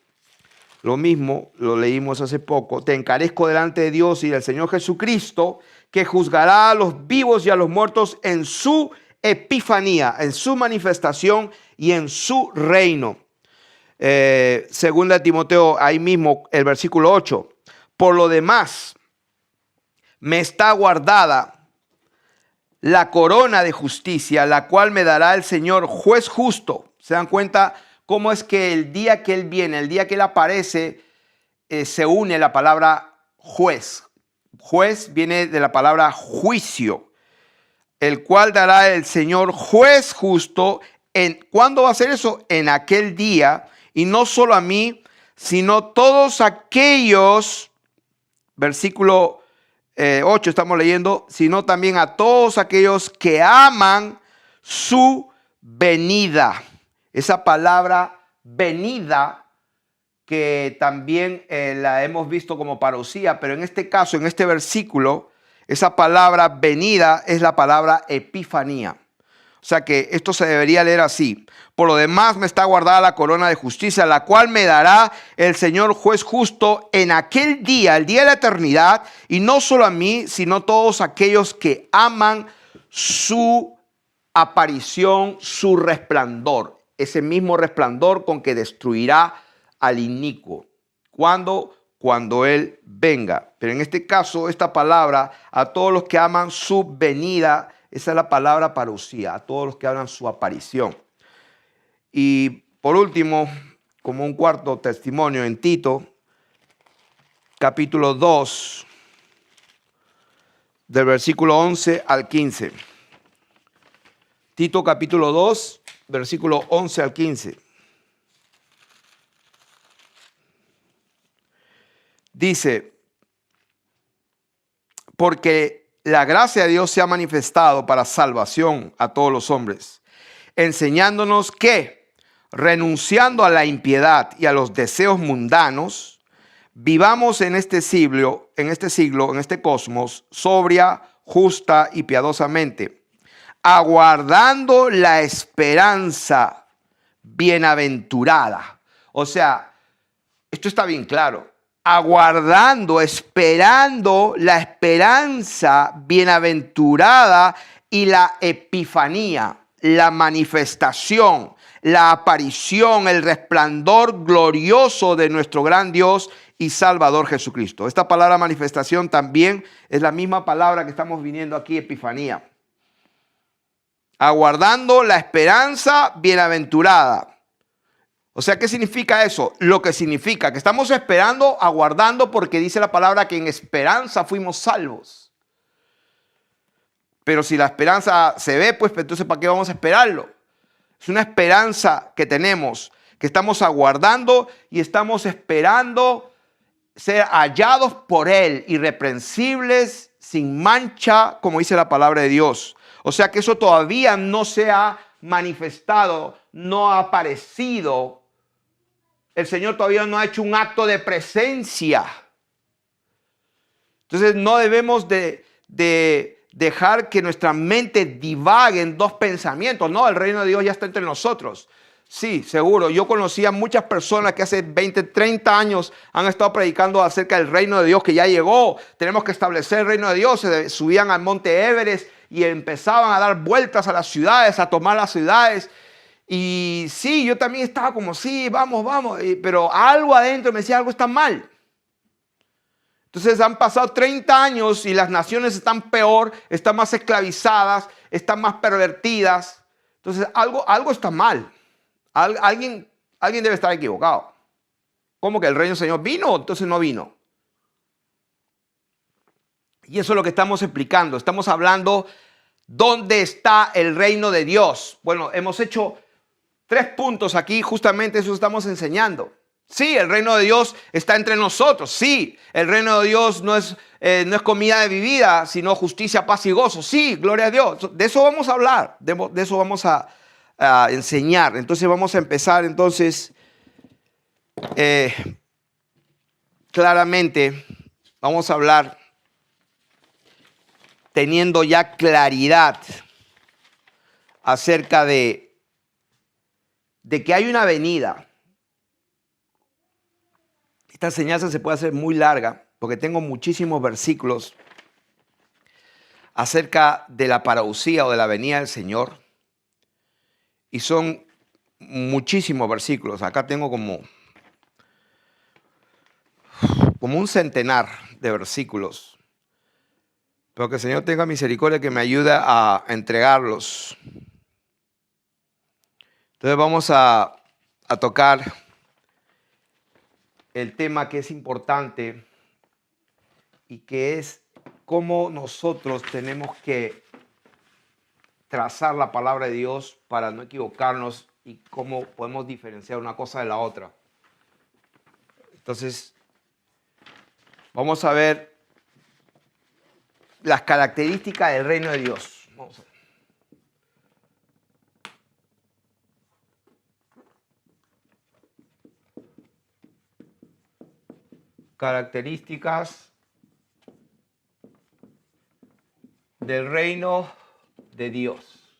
Lo mismo, lo leímos hace poco. Te encarezco delante de Dios y del Señor Jesucristo, que juzgará a los vivos y a los muertos en su epifanía, en su manifestación y en su reino. 2 Timoteo, ahí mismo, el versículo 8. Por lo demás, me está guardada la corona de justicia, la cual me dará el Señor juez justo. ¿Se dan cuenta cómo es que el día que Él viene, el día que Él aparece, se une la palabra juez? Juez viene de la palabra juicio, el cual dará el Señor juez justo. ¿Cuándo va a ser eso? En aquel día, y no solo a mí, sino todos aquellos, versículo 8 estamos leyendo, sino también a todos aquellos que aman su venida. Esa palabra venida, que también la hemos visto como parusía, pero en este caso, en este versículo, esa palabra venida es la palabra epifanía. O sea que esto se debería leer así. Por lo demás me está guardada la corona de justicia, la cual me dará el Señor juez justo en aquel día, el día de la eternidad, y no solo a mí, sino todos aquellos que aman su aparición, su resplandor, ese mismo resplandor con que destruirá al inicuo. ¿Cuándo? Cuando Él venga. Pero en este caso, esta palabra, a todos los que aman su venida, esa es la palabra parusía, a todos los que hablan su aparición. Y por último, como un cuarto testimonio, en Tito, capítulo 2, del versículo 11 al 15. Tito capítulo 2, versículo 11 al 15. Dice, porque la gracia de Dios se ha manifestado para salvación a todos los hombres, enseñándonos que, renunciando a la impiedad y a los deseos mundanos, vivamos en este siglo, en este cosmos, sobria, justa y piadosamente, aguardando la esperanza bienaventurada. O sea, esto está bien claro. aguardando, esperando la esperanza bienaventurada y la epifanía, la manifestación, la aparición, el resplandor glorioso de nuestro gran Dios y Salvador Jesucristo. Esta palabra manifestación también es la misma palabra que estamos viniendo aquí, epifanía. Aguardando la esperanza bienaventurada. O sea, ¿qué significa eso? Lo que significa que estamos esperando, aguardando, porque dice la palabra que en esperanza fuimos salvos. Pero si la esperanza se ve, pues entonces ¿para qué vamos a esperarlo? Es una esperanza que tenemos, que estamos aguardando y estamos esperando ser hallados por Él, irreprensibles, sin mancha, como dice la palabra de Dios. O sea que eso todavía no se ha manifestado, no ha aparecido. El Señor todavía no ha hecho un acto de presencia. Entonces no debemos de dejar que nuestra mente divague en dos pensamientos. No, el reino de Dios ya está entre nosotros. Sí, seguro. Yo conocí a muchas personas que hace 20, 30 años han estado predicando acerca del reino de Dios que ya llegó. Tenemos que establecer el reino de Dios. Se subían al monte Everest y empezaban a dar vueltas a las ciudades, a tomar las ciudades. Y sí, yo también estaba como, sí, vamos, vamos. Pero algo adentro me decía, algo está mal. Entonces han pasado 30 años y las naciones están peor, están más esclavizadas, están más pervertidas. Entonces algo está mal. Alguien debe estar equivocado. ¿Cómo que el reino del Señor vino? Entonces no vino. Y eso es lo que estamos explicando. Estamos hablando dónde está el reino de Dios. Bueno, hemos hecho 3 puntos aquí, justamente eso estamos enseñando. Sí, el reino de Dios está entre nosotros. Sí, el reino de Dios no es comida de bebida, sino justicia, paz y gozo. Sí, gloria a Dios. De eso vamos a hablar, de eso vamos a enseñar. Entonces vamos a empezar entonces claramente. Vamos a hablar teniendo ya claridad acerca de que hay una venida. Esta enseñanza se puede hacer muy larga porque tengo muchísimos versículos acerca de la parousia o de la venida del Señor. Y son muchísimos versículos. Acá tengo como un centenar de versículos. Pero que el Señor tenga misericordia que me ayude a entregarlos. Entonces vamos a tocar el tema que es importante y que es cómo nosotros tenemos que trazar la palabra de Dios para no equivocarnos y cómo podemos diferenciar una cosa de la otra. Entonces, vamos a ver las características del reino de Dios. Vamos a ver. Características del reino de Dios.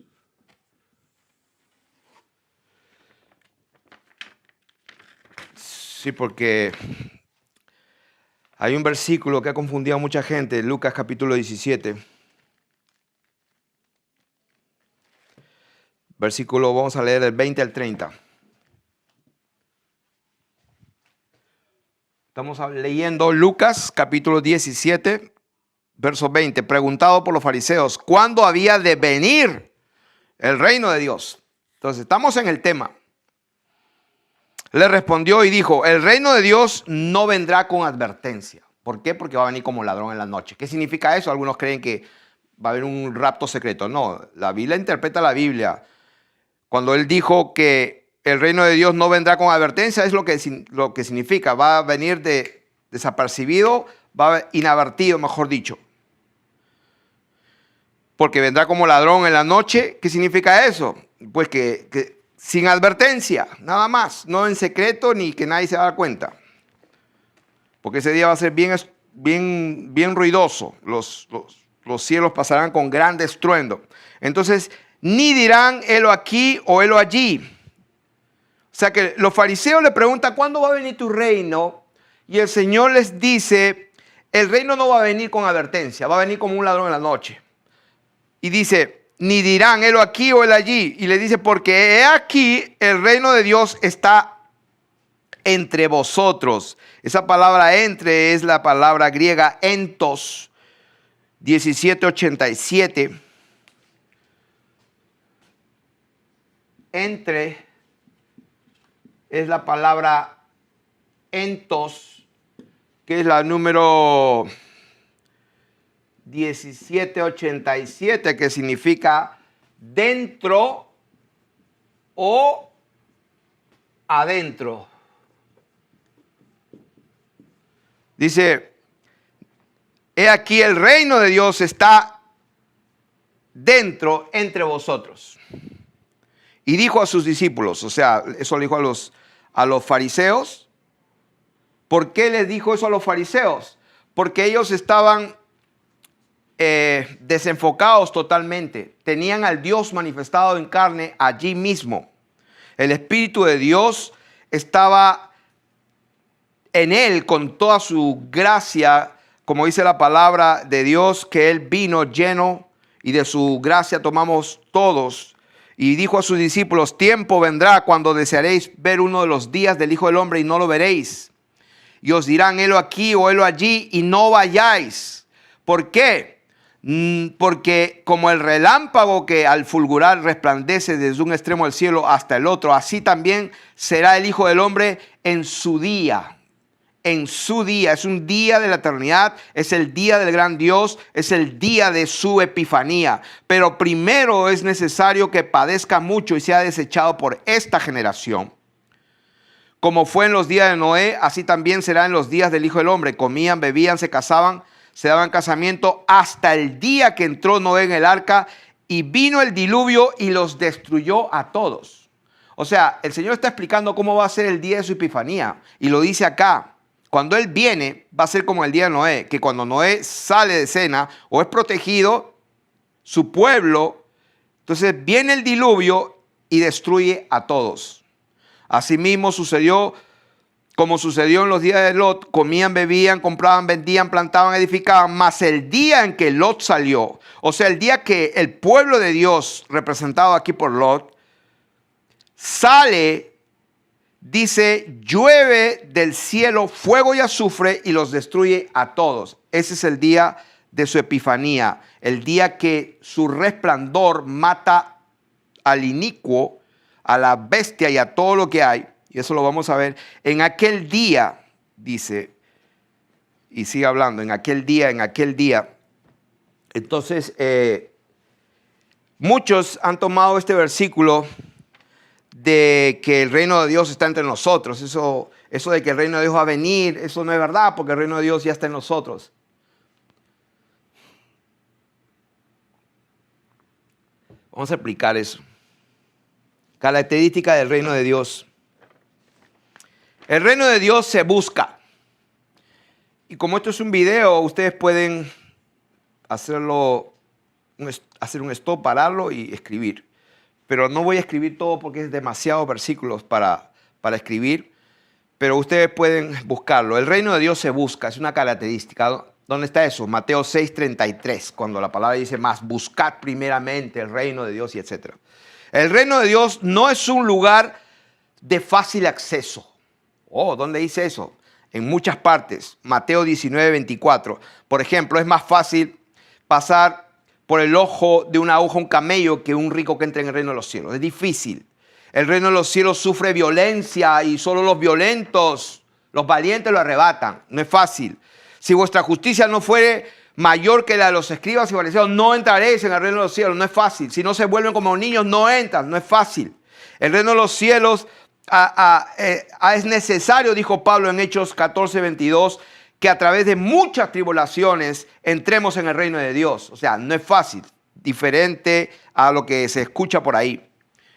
Sí, porque hay un versículo que ha confundido a mucha gente, Lucas capítulo 17. Versículo, vamos a leer del 20 al 30. Estamos leyendo Lucas capítulo 17, verso 20. Preguntado por los fariseos, ¿cuándo había de venir el reino de Dios? Entonces, estamos en el tema. Le respondió y dijo, el reino de Dios no vendrá con advertencia. ¿Por qué? Porque va a venir como ladrón en la noche. ¿Qué significa eso? Algunos creen que va a haber un rapto secreto. No, la Biblia interpreta la Biblia. Cuando él dijo que el reino de Dios no vendrá con advertencia, es lo que significa. Va a venir desapercibido, inadvertido, mejor dicho. Porque vendrá como ladrón en la noche. ¿Qué significa eso? Pues que sin advertencia, nada más. No en secreto ni que nadie se va a dar cuenta. Porque ese día va a ser bien ruidoso. Los cielos pasarán con gran estruendo. Entonces, ni dirán, helo aquí o helo allí. O sea que los fariseos le preguntan, ¿cuándo va a venir tu reino? Y el Señor les dice, el reino no va a venir con advertencia, va a venir como un ladrón en la noche. Y dice, ni dirán, helo aquí o él allí. Y le dice, porque he aquí, el reino de Dios está entre vosotros. Esa palabra entre es la palabra griega entos, 1787. Entre es la palabra entos, que es la número 1787, que significa dentro o adentro. Dice, he aquí el reino de Dios está dentro entre vosotros. Y dijo a sus discípulos, o sea, eso le dijo a los fariseos. ¿Por qué les dijo eso a los fariseos? Porque ellos estaban desenfocados totalmente. Tenían al Dios manifestado en carne allí mismo. El Espíritu de Dios estaba en él con toda su gracia, como dice la palabra de Dios, que él vino lleno y de su gracia tomamos todos. Y dijo a sus discípulos, tiempo vendrá cuando desearéis ver uno de los días del Hijo del Hombre y no lo veréis. Y os dirán, helo aquí o helo allí y no vayáis. ¿Por qué? Porque como el relámpago que al fulgurar resplandece desde un extremo del cielo hasta el otro, así también será el Hijo del Hombre en su día. En su día, es un día de la eternidad, es el día del gran Dios, es el día de su epifanía. Pero primero es necesario que padezca mucho y sea desechado por esta generación. Como fue en los días de Noé, así también será en los días del Hijo del Hombre. Comían, bebían, se casaban, se daban casamiento hasta el día que entró Noé en el arca y vino el diluvio y los destruyó a todos. O sea, el Señor está explicando cómo va a ser el día de su epifanía y lo dice acá. Cuando Él viene, va a ser como el día de Noé, que cuando Noé sale de escena o es protegido, su pueblo, entonces viene el diluvio y destruye a todos. Asimismo sucedió como sucedió en los días de Lot, comían, bebían, compraban, vendían, plantaban, edificaban, mas el día en que Lot salió, o sea, el día que el pueblo de Dios, representado aquí por Lot, sale, dice, llueve del cielo fuego y azufre y los destruye a todos. Ese es el día de su epifanía, el día que su resplandor mata al inicuo, a la bestia y a todo lo que hay. Y eso lo vamos a ver. En aquel día, dice, y sigue hablando, en aquel día. Entonces, muchos han tomado este versículo de que el reino de Dios está entre nosotros. Eso de que el reino de Dios va a venir, eso no es verdad, porque el reino de Dios ya está en nosotros. Vamos a explicar eso. Característica del reino de Dios. El reino de Dios se busca. Y como esto es un video, ustedes pueden hacer un stop, pararlo y escribir. Pero no voy a escribir todo porque es demasiados versículos para escribir. Pero ustedes pueden buscarlo. El reino de Dios se busca, es una característica. ¿Dónde está eso? Mateo 6:33, cuando la palabra dice más, buscad primeramente el reino de Dios y etc. El reino de Dios no es un lugar de fácil acceso. Oh, ¿dónde dice eso? En muchas partes. Mateo 19:24. Por ejemplo, es más fácil pasar por el ojo de una aguja un camello que un rico que entre en el reino de los cielos. Es difícil. El reino de los cielos sufre violencia y solo los violentos, los valientes lo arrebatan. No es fácil. Si vuestra justicia no fuere mayor que la de los escribas y fariseos, no entraréis en el reino de los cielos. No es fácil. Si no se vuelven como niños, no entran. No es fácil. El reino de los cielos es necesario, dijo Pablo en Hechos 14:22, que a través de muchas tribulaciones entremos en el reino de Dios. O sea, no es fácil, diferente a lo que se escucha por ahí.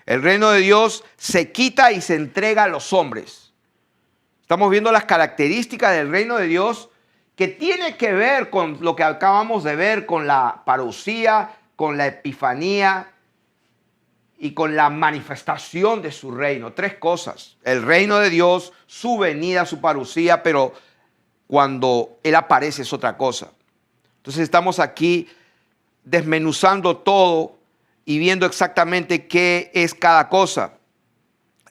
El reino de Dios se quita y se entrega a los hombres. Estamos viendo las características del reino de Dios que tiene que ver con lo que acabamos de ver, con la parucía, con la epifanía y con la manifestación de su reino. Tres cosas: el reino de Dios, su venida, su parucía, pero cuando Él aparece es otra cosa. Entonces estamos aquí desmenuzando todo y viendo exactamente qué es cada cosa.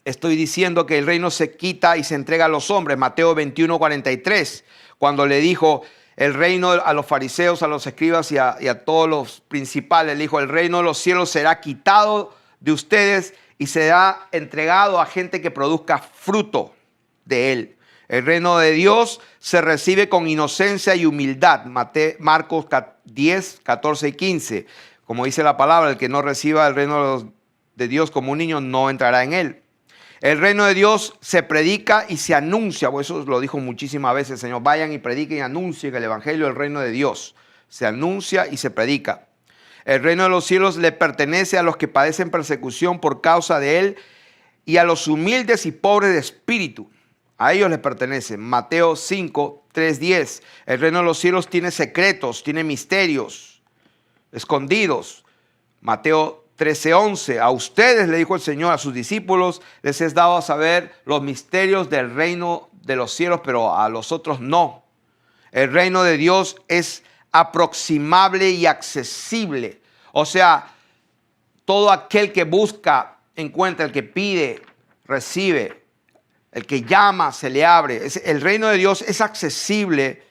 Estoy diciendo que el reino se quita y se entrega a los hombres. Mateo 21:43, cuando le dijo el reino a los fariseos, a los escribas y a todos los principales, le dijo: el reino de los cielos será quitado de ustedes y será entregado a gente que produzca fruto de él. El reino de Dios se recibe con inocencia y humildad. Marcos 10, 14 y 15. Como dice la palabra, el que no reciba el reino de Dios como un niño no entrará en él. El reino de Dios se predica y se anuncia. Por eso lo dijo muchísimas veces el Señor: vayan y prediquen y anuncien el evangelio del reino de Dios. Se anuncia y se predica. El reino de los cielos le pertenece a los que padecen persecución por causa de él y a los humildes y pobres de espíritu. A ellos les pertenece. Mateo 5, 3, 10. El reino de los cielos tiene secretos, tiene misterios escondidos. Mateo 13, 11. A ustedes, le dijo el Señor a sus discípulos, les es dado a saber los misterios del reino de los cielos, pero a los otros no. El reino de Dios es aproximable y accesible. O sea, todo aquel que busca, encuentra; el que pide, recibe; el que llama, se le abre. El reino de Dios es accesible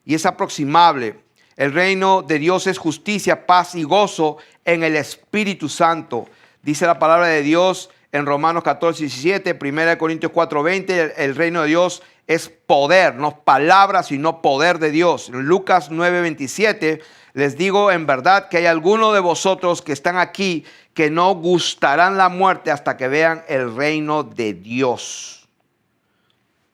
y es aproximable. El reino de Dios es justicia, paz y gozo en el Espíritu Santo. Dice la palabra de Dios en Romanos 14, 17, 1 Corintios 4, 20. El reino de Dios es poder, no palabras, sino poder de Dios. En Lucas 9, 27, les digo en verdad que hay algunos de vosotros que están aquí que no gustarán la muerte hasta que vean el reino de Dios.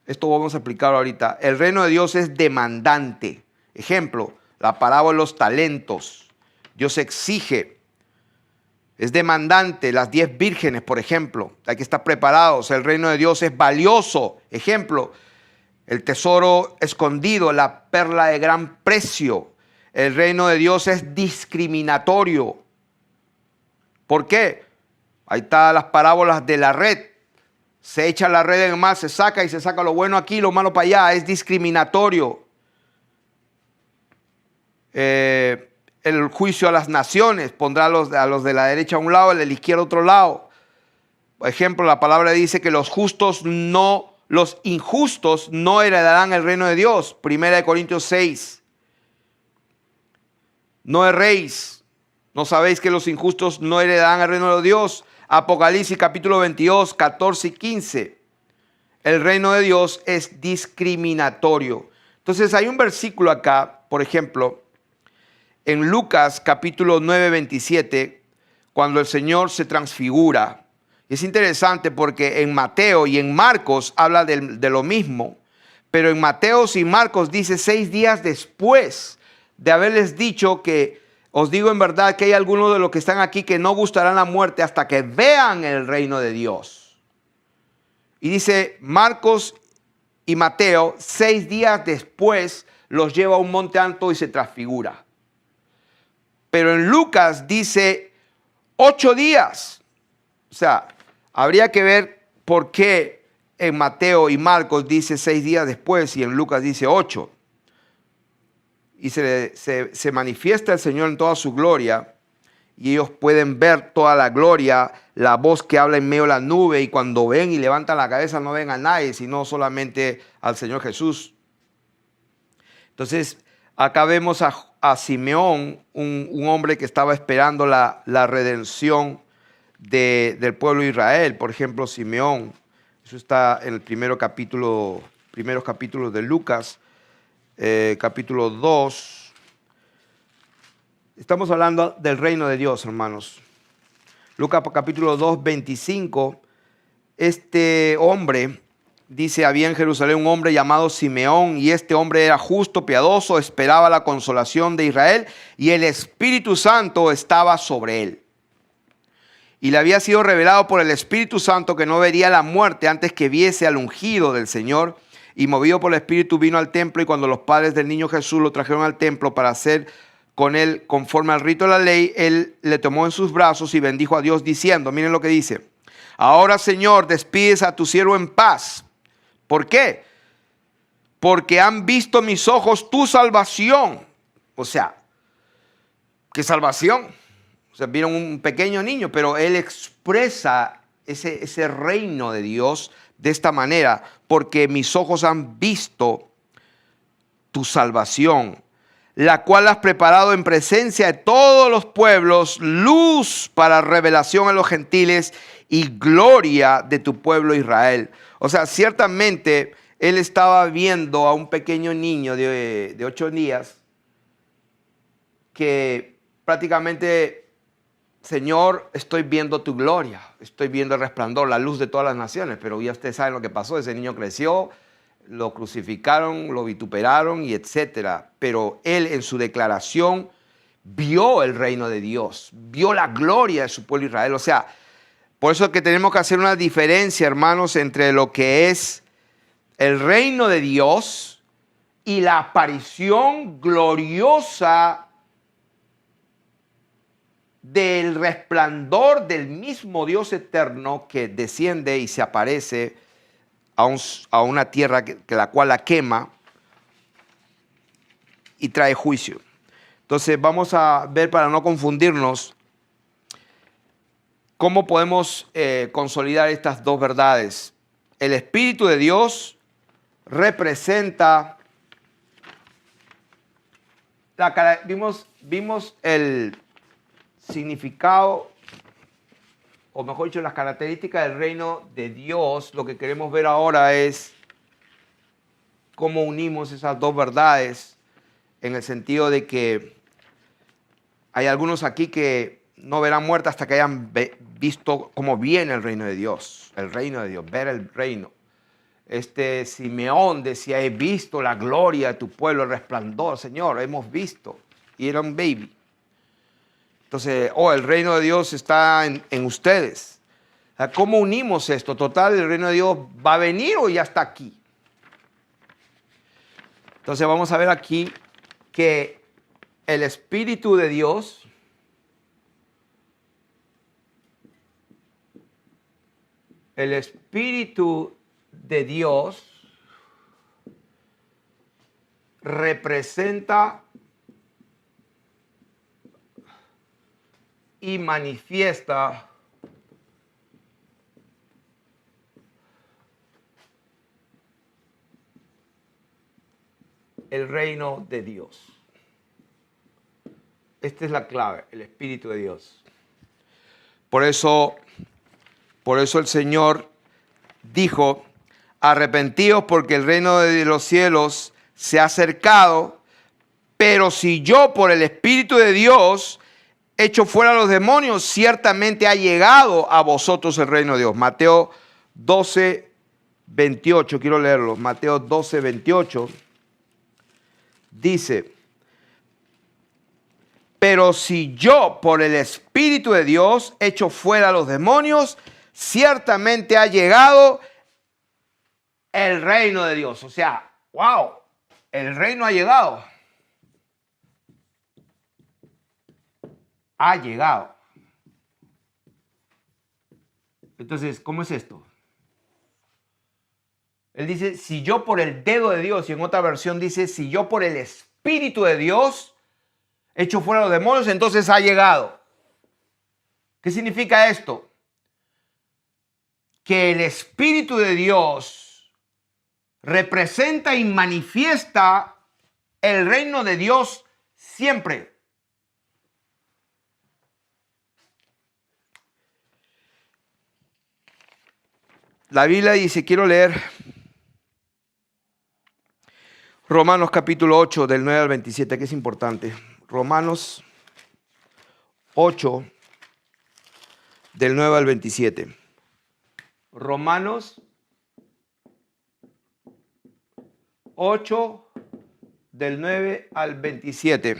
Esto vamos a explicar ahorita. El reino de Dios es demandante. Ejemplo, la parábola de los talentos. Dios exige. Es demandante. Las 10 vírgenes, por ejemplo. Hay que estar preparados. El reino de Dios es valioso. Ejemplo, el tesoro escondido, la perla de gran precio. El reino de Dios es discriminatorio. ¿Por qué? Ahí están las parábolas de la red. Se echa la red en el mar, se saca y se saca lo bueno aquí, lo malo para allá. Es discriminatorio. El juicio a las naciones pondrá a los de la derecha a un lado, a la izquierda a otro lado. Por ejemplo, la palabra dice que los injustos no heredarán el reino de Dios. 1 Corintios 6. No erréis. ¿No sabéis que los injustos no heredarán el reino de Dios? Apocalipsis capítulo 22, 14 y 15. El reino de Dios es discriminatorio. Entonces hay un versículo acá, por ejemplo, en Lucas capítulo 9, 27, cuando el Señor se transfigura. Es interesante porque en Mateo y en Marcos habla de lo mismo, pero en Mateo y Marcos dice 6 días después de haberles dicho que os digo en verdad que hay algunos de los que están aquí que no gustarán la muerte hasta que vean el reino de Dios. Y dice Marcos y Mateo, 6 días después los lleva a un monte alto y se transfigura. Pero en Lucas dice 8 días. O sea, habría que ver por qué en Mateo y Marcos dice 6 días después y en Lucas dice 8. Y se manifiesta el Señor en toda su gloria y ellos pueden ver toda la gloria, la voz que habla en medio de la nube, y cuando ven y levantan la cabeza no ven a nadie, sino solamente al Señor Jesús. Entonces, acá vemos a Simeón, un hombre que estaba esperando la redención del pueblo de Israel. Por ejemplo, Simeón, eso está en el primeros capítulos de Lucas. Capítulo 2. Estamos hablando del reino de Dios, hermanos. Lucas capítulo 2, 25. Este hombre, dice, había en Jerusalén un hombre llamado Simeón, y este hombre era justo, piadoso, esperaba la consolación de Israel, y el Espíritu Santo estaba sobre él. Y le había sido revelado por el Espíritu Santo que no vería la muerte antes que viese al ungido del Señor. Y movido por el Espíritu vino al templo, y cuando los padres del niño Jesús lo trajeron al templo para hacer con él conforme al rito de la ley, él le tomó en sus brazos y bendijo a Dios diciendo, miren lo que dice: ahora, Señor, despides a tu siervo en paz. ¿Por qué? porque han visto mis ojos tu salvación. O sea, ¿qué salvación? O sea, vieron un pequeño niño, pero él expresa ese reino de Dios de esta manera, porque mis ojos han visto tu salvación, la cual has preparado en presencia de todos los pueblos, luz para revelación a los gentiles y gloria de tu pueblo Israel. O sea, ciertamente él estaba viendo a un pequeño niño de 8 días que prácticamente, Señor, estoy viendo tu gloria, estoy viendo el resplandor, la luz de todas las naciones, pero ya ustedes saben lo que pasó. Ese niño creció, lo crucificaron, lo vituperaron y etcétera. Pero él en su declaración vio el reino de Dios, vio la gloria de su pueblo Israel. O sea, por eso es que tenemos que hacer una diferencia, hermanos, entre lo que es el reino de Dios y la aparición gloriosa del resplandor del mismo Dios eterno que desciende y se aparece a una tierra que la cual la quema y trae juicio. Entonces vamos a ver, para no confundirnos, cómo podemos consolidar estas dos verdades. El Espíritu de Dios representa, vimos el significado, o mejor dicho, las características del reino de Dios. Lo que queremos ver ahora es cómo unimos esas dos verdades, en el sentido de que hay algunos aquí que no verán muerte hasta que hayan visto cómo viene el reino de Dios, ver el reino. Simeón decía: he visto la gloria de tu pueblo, el resplandor. Señor, hemos visto. Y era un baby. Entonces, el reino de Dios está en ustedes. ¿Cómo unimos esto? Total, el reino de Dios va a venir o ya está aquí. Entonces vamos a ver aquí que el Espíritu de Dios representa y manifiesta el reino de Dios. Esta es la clave, el Espíritu de Dios. Por eso el Señor dijo: arrepentíos porque el reino de los cielos se ha acercado. Pero si yo por el Espíritu de Dios echo fuera a los demonios, ciertamente ha llegado a vosotros el reino de Dios. Mateo 12, 28, quiero leerlo. Mateo 12, 28 dice: pero si yo por el Espíritu de Dios echo fuera a los demonios, ciertamente ha llegado el reino de Dios. O sea, wow, el reino ha llegado. Ha llegado. Entonces, ¿cómo es esto? Él dice: si yo por el dedo de Dios, y en otra versión dice: si yo por el Espíritu de Dios echo fuera a los demonios, entonces ha llegado. ¿Qué significa esto? Que el Espíritu de Dios representa y manifiesta el reino de Dios siempre. La Biblia dice, quiero leer Romanos capítulo 8 del 9 al 27, que es importante. Romanos 8 del 9 al 27. Romanos 8 del 9 al 27.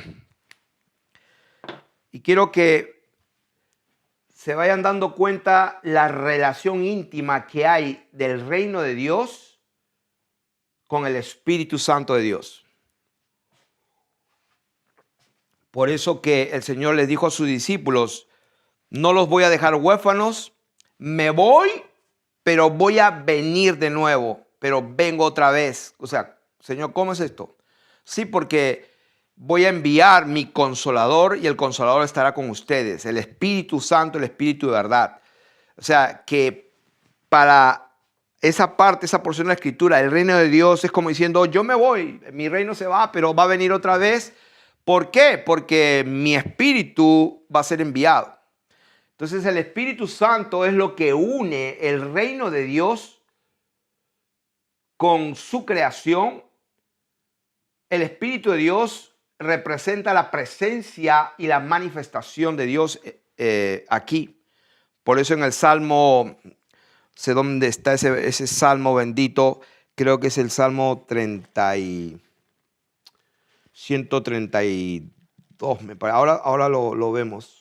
Y quiero que se vayan dando cuenta la relación íntima que hay del reino de Dios con el Espíritu Santo de Dios. Por eso que el Señor les dijo a sus discípulos: no los voy a dejar huérfanos, me voy, pero voy a venir de nuevo, pero vengo otra vez. O sea, Señor, ¿cómo es esto? Sí, porque voy a enviar mi consolador y el consolador estará con ustedes, el Espíritu Santo, el Espíritu de verdad. O sea, que para esa parte, esa porción de la Escritura, el reino de Dios es como diciendo, yo me voy, mi reino se va, pero va a venir otra vez. ¿Por qué? Porque mi Espíritu va a ser enviado. Entonces el Espíritu Santo es lo que une el reino de Dios con su creación. El Espíritu de Dios representa la presencia y la manifestación de Dios aquí. Por eso en el Salmo, sé dónde está ese Salmo bendito, creo que es el Salmo 132, me parece. Ahora lo vemos.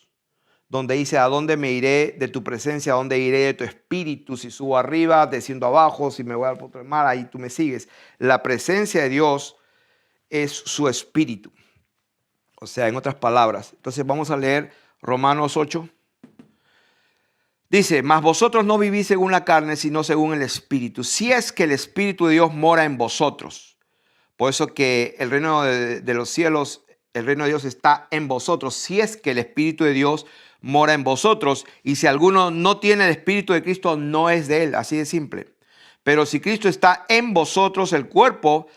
Donde dice, ¿a dónde me iré de tu presencia? ¿A dónde iré de tu espíritu? Si subo arriba, desciendo abajo, si me voy al punto del mar, ahí tú me sigues. La presencia de Dios es su espíritu. O sea, en otras palabras. Entonces vamos a leer Romanos 8. Dice, mas vosotros no vivís según la carne, sino según el espíritu. Si es que el Espíritu de Dios mora en vosotros. Por eso que el reino de los cielos, el reino de Dios está en vosotros. Si es que el Espíritu de Dios mora en vosotros. Y si alguno no tiene el Espíritu de Cristo, no es de él. Así de simple. Pero si Cristo está en vosotros, el cuerpo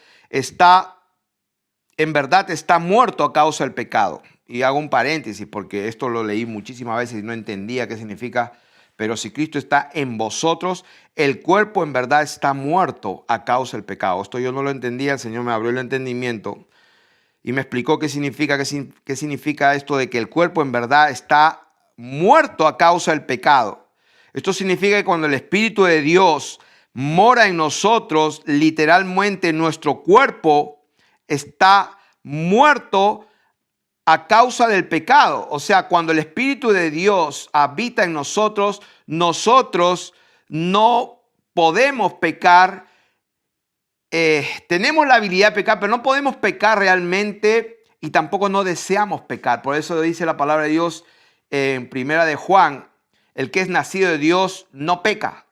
en verdad está muerto a causa del pecado. Y hago un paréntesis porque esto lo leí muchísimas veces y no entendía qué significa. Pero si Cristo está en vosotros, el cuerpo en verdad está muerto a causa del pecado. Esto yo no lo entendía, el Señor me abrió el entendimiento y me explicó qué significa esto de que el cuerpo en verdad está muerto a causa del pecado. Esto significa que cuando el Espíritu de Dios mora en nosotros, literalmente nuestro cuerpo está muerto a causa del pecado. O sea, cuando el Espíritu de Dios habita en nosotros, nosotros no podemos pecar. Tenemos la habilidad de pecar, pero no podemos pecar realmente y tampoco no deseamos pecar. Por eso dice la palabra de Dios en Primera de Juan, el que es nacido de Dios no peca.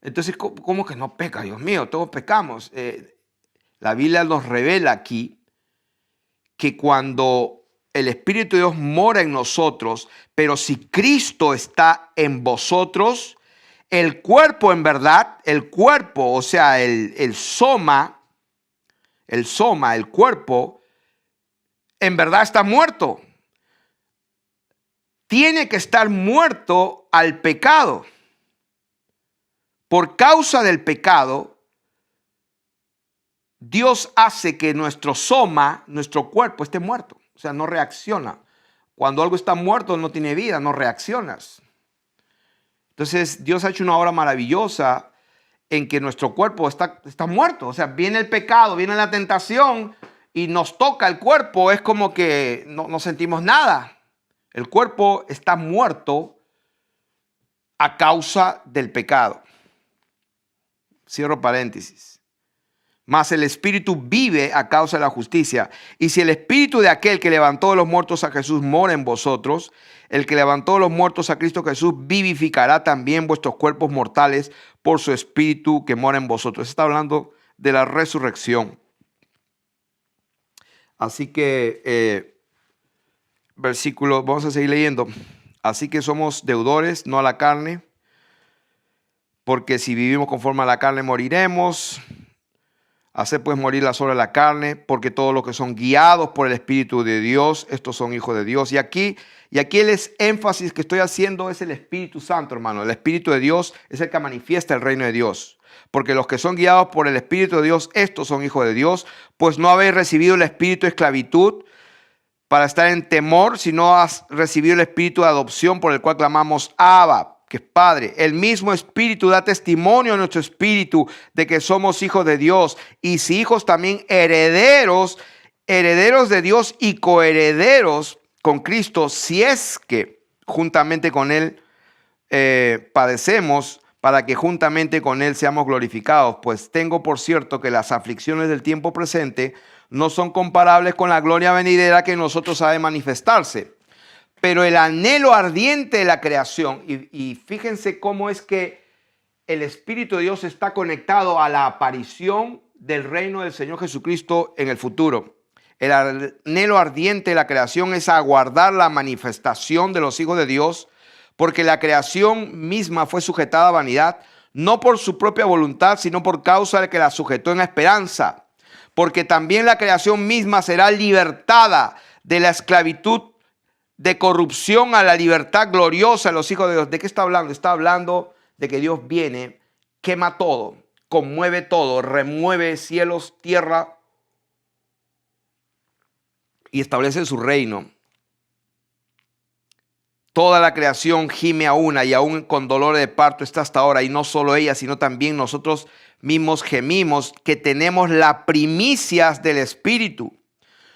Entonces, ¿cómo que no peca? Dios mío, todos pecamos. La Biblia nos revela aquí que cuando el Espíritu de Dios mora en nosotros, pero si Cristo está en vosotros, el cuerpo en verdad, el cuerpo, o sea, el soma, el cuerpo, en verdad está muerto. Tiene que estar muerto al pecado. Por causa del pecado, Dios hace que nuestro soma, nuestro cuerpo, esté muerto. O sea, no reacciona. Cuando algo está muerto, no tiene vida, no reaccionas. Entonces, Dios ha hecho una obra maravillosa en que nuestro cuerpo está muerto. O sea, viene el pecado, viene la tentación y nos toca el cuerpo. Es como que no sentimos nada. El cuerpo está muerto a causa del pecado. Cierro paréntesis. Mas el Espíritu vive a causa de la justicia. Y si el Espíritu de aquel que levantó de los muertos a Jesús mora en vosotros, el que levantó de los muertos a Cristo Jesús vivificará también vuestros cuerpos mortales por su Espíritu que mora en vosotros. Está hablando de la resurrección. Así que, versículo, vamos a seguir leyendo. Así que somos deudores, no a la carne, porque si vivimos conforme a la carne moriremos. Hacer pues morir la obras de la carne, porque todos los que son guiados por el Espíritu de Dios, estos son hijos de Dios. Y aquí el énfasis que estoy haciendo es el Espíritu Santo, hermano. El Espíritu de Dios es el que manifiesta el reino de Dios. Porque los que son guiados por el Espíritu de Dios, estos son hijos de Dios. Pues no habéis recibido el espíritu de esclavitud para estar en temor, sino has recibido el espíritu de adopción por el cual clamamos Abba, que es Padre. El mismo Espíritu da testimonio a nuestro espíritu de que somos hijos de Dios. Y si hijos, también herederos, herederos de Dios y coherederos con Cristo, si es que juntamente con Él padecemos, para que juntamente con Él seamos glorificados. Pues tengo por cierto que las aflicciones del tiempo presente no son comparables con la gloria venidera que en nosotros ha de manifestarse. Pero el anhelo ardiente de la creación, y fíjense cómo es que el Espíritu de Dios está conectado a la aparición del reino del Señor Jesucristo en el futuro. El anhelo ardiente de la creación es aguardar la manifestación de los hijos de Dios, porque la creación misma fue sujetada a vanidad, no por su propia voluntad, sino por causa de que la sujetó en esperanza. Porque también la creación misma será libertada de la esclavitud de corrupción a la libertad gloriosa de los hijos de Dios. ¿De qué está hablando? Está hablando de que Dios viene, quema todo, conmueve todo, remueve cielos, tierra y establece su reino. Toda la creación gime a una y aún con dolor de parto está hasta ahora. Y no solo ella, sino también nosotros mismos gemimos que tenemos las primicias del Espíritu.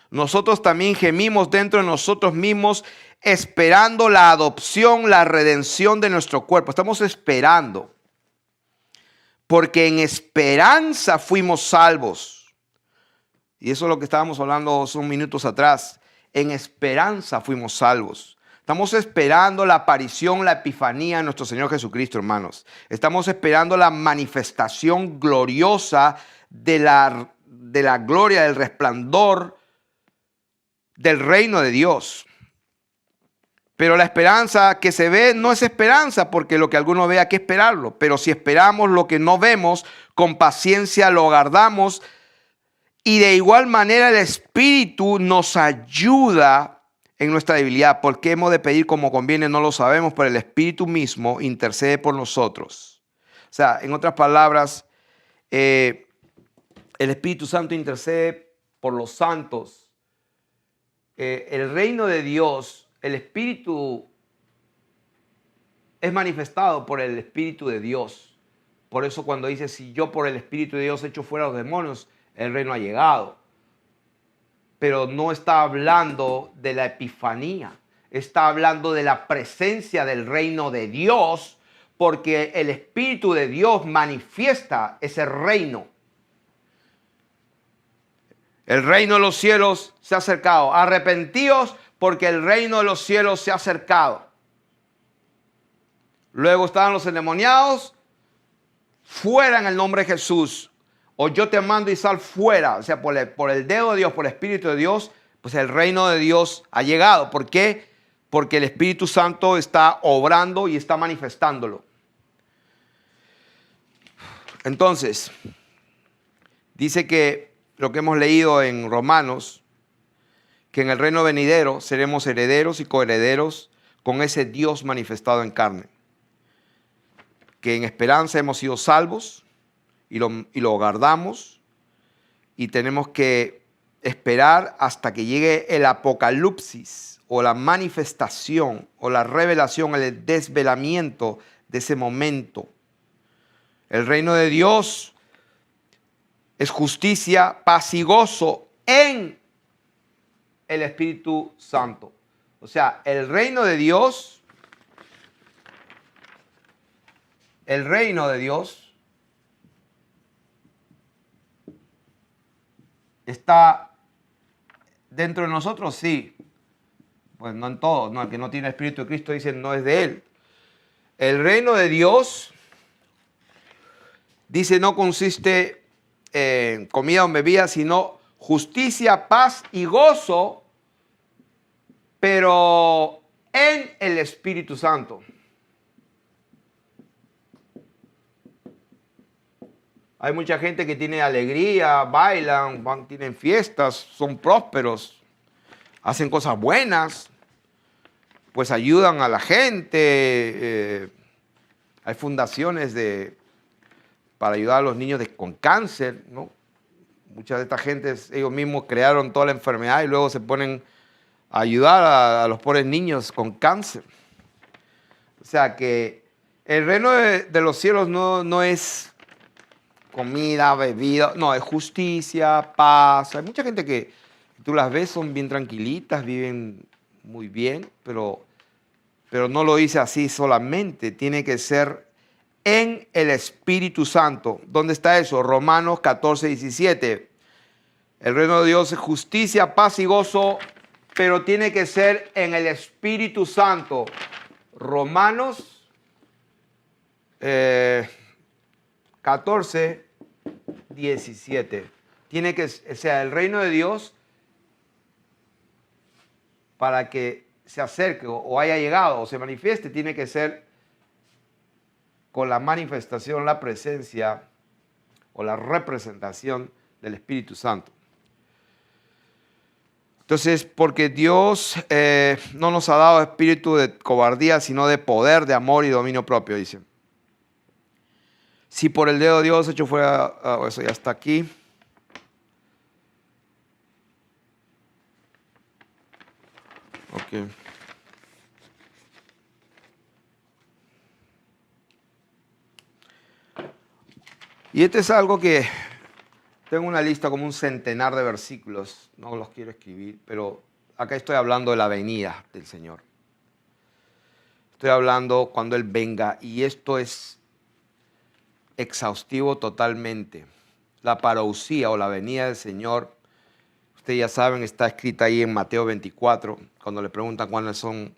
Nosotros también gemimos dentro de nosotros mismos esperando la adopción, la redención de nuestro cuerpo. Estamos esperando. Porque en esperanza fuimos salvos. Y eso es lo que estábamos hablando hace unos minutos atrás. En esperanza fuimos salvos. Estamos esperando la aparición, la epifanía de nuestro Señor Jesucristo, hermanos. Estamos esperando la manifestación gloriosa de la gloria, del resplandor del reino de Dios. Pero la esperanza que se ve no es esperanza, porque lo que alguno ve hay que esperarlo. Pero si esperamos lo que no vemos, con paciencia lo aguardamos. Y de igual manera el Espíritu nos ayuda en nuestra debilidad. ¿Por qué hemos de pedir como conviene? No lo sabemos, pero el Espíritu mismo intercede por nosotros. O sea, en otras palabras, el Espíritu Santo intercede por los santos. El reino de Dios, el Espíritu es manifestado por el Espíritu de Dios. Por eso cuando dice, si yo por el Espíritu de Dios echo fuera a los demonios, el reino ha llegado. Pero no está hablando de la epifanía, está hablando de la presencia del reino de Dios, porque el Espíritu de Dios manifiesta ese reino. El reino de los cielos se ha acercado. Arrepentíos porque el reino de los cielos se ha acercado. Luego estaban los endemoniados, fuera en el nombre de Jesús. O yo te mando y sal fuera. O sea, por el dedo de Dios, por el Espíritu de Dios, pues el reino de Dios ha llegado. ¿Por qué? Porque el Espíritu Santo está obrando y está manifestándolo. Entonces, dice que lo que hemos leído en Romanos, que en el reino venidero seremos herederos y coherederos con ese Dios manifestado en carne. Que en esperanza hemos sido salvos. Y lo guardamos y tenemos que esperar hasta que llegue el apocalipsis o la manifestación o la revelación, el desvelamiento de ese momento. El reino de Dios es justicia, paz y gozo en el Espíritu Santo. O sea, el reino de Dios ¿está dentro de nosotros? Sí. Pues no en todo. No, el que no tiene el Espíritu de Cristo dicen no es de él. El reino de Dios, dice, no consiste en comida o bebida, sino justicia, paz y gozo, pero en el Espíritu Santo. Hay mucha gente que tiene alegría, bailan, tienen fiestas, son prósperos, hacen cosas buenas, pues ayudan a la gente. Hay fundaciones para ayudar a los niños con cáncer, ¿no? Muchas de estas gentes, ellos mismos crearon toda la enfermedad y luego se ponen a ayudar a los pobres niños con cáncer. O sea que el reino de los cielos no es comida, bebida, no, es justicia, paz. Hay mucha gente que tú las ves, son bien tranquilitas, viven muy bien, pero no lo dice así solamente, tiene que ser en el Espíritu Santo. ¿Dónde está eso? Romanos 14, 17. El reino de Dios es justicia, paz y gozo, pero tiene que ser en el Espíritu Santo. Romanos 14, 17. Tiene que, o sea, el reino de Dios, para que se acerque o haya llegado o se manifieste, tiene que ser con la manifestación, la presencia o la representación del Espíritu Santo. Entonces, porque Dios no nos ha dado espíritu de cobardía, sino de poder, de amor y dominio propio, dice. Si por el dedo de Dios hecho fuera, eso ya está aquí. Ok. Y este es algo que tengo una lista como un centenar de versículos, no los quiero escribir, pero acá estoy hablando de la venida del Señor. Estoy hablando cuando Él venga, y esto es exhaustivo totalmente. La parousia o la venida del Señor, ustedes ya saben, está escrita ahí en Mateo 24, cuando le preguntan cuáles son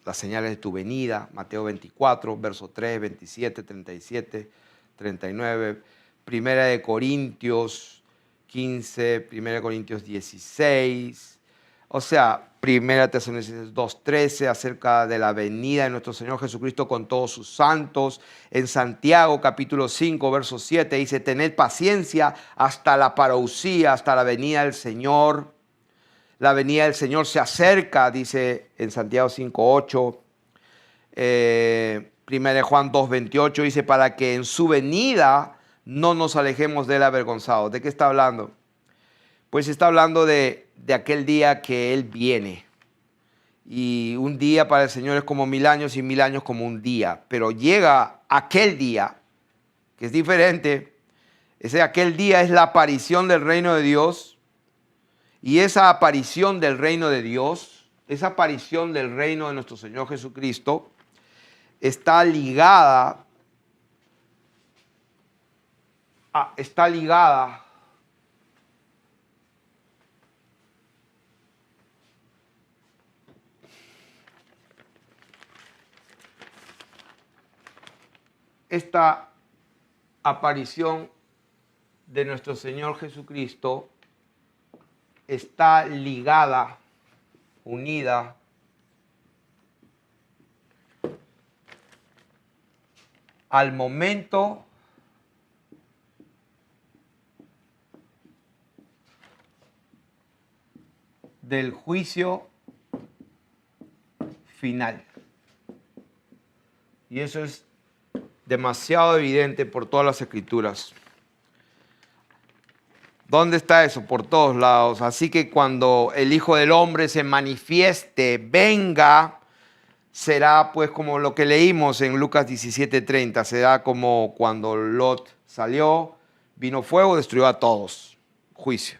las señales de tu venida. Mateo 24, verso 3, 27, 37, 39, Primera de Corintios 15, Primera de Corintios 16, o sea, Primera de Tesalonicenses 2:13, acerca de la venida de nuestro Señor Jesucristo con todos sus santos. En Santiago capítulo 5, verso 7 dice, tened paciencia hasta la parousia, hasta la venida del Señor. La venida del Señor se acerca, dice en Santiago 5:8. Primera de Juan 2:28 dice, para que en su venida no nos alejemos de él avergonzados. ¿De qué está hablando? Pues está hablando de aquel día que Él viene. Y un día para el Señor es como 1000 años y 1000 años como un día. Pero llega aquel día, que es diferente. Aquel día es la aparición del reino de Dios. Y esa aparición del reino de Dios, esa aparición del reino de nuestro Señor Jesucristo, está ligada esta aparición de nuestro Señor Jesucristo está ligada, unida al momento del juicio final. Y eso es demasiado evidente por todas las escrituras. ¿Dónde está eso? Por todos lados. Así que cuando el Hijo del Hombre se manifieste, venga, será pues como lo que leímos en Lucas 17:30. Será como cuando Lot salió, vino fuego, destruyó a todos. Juicio.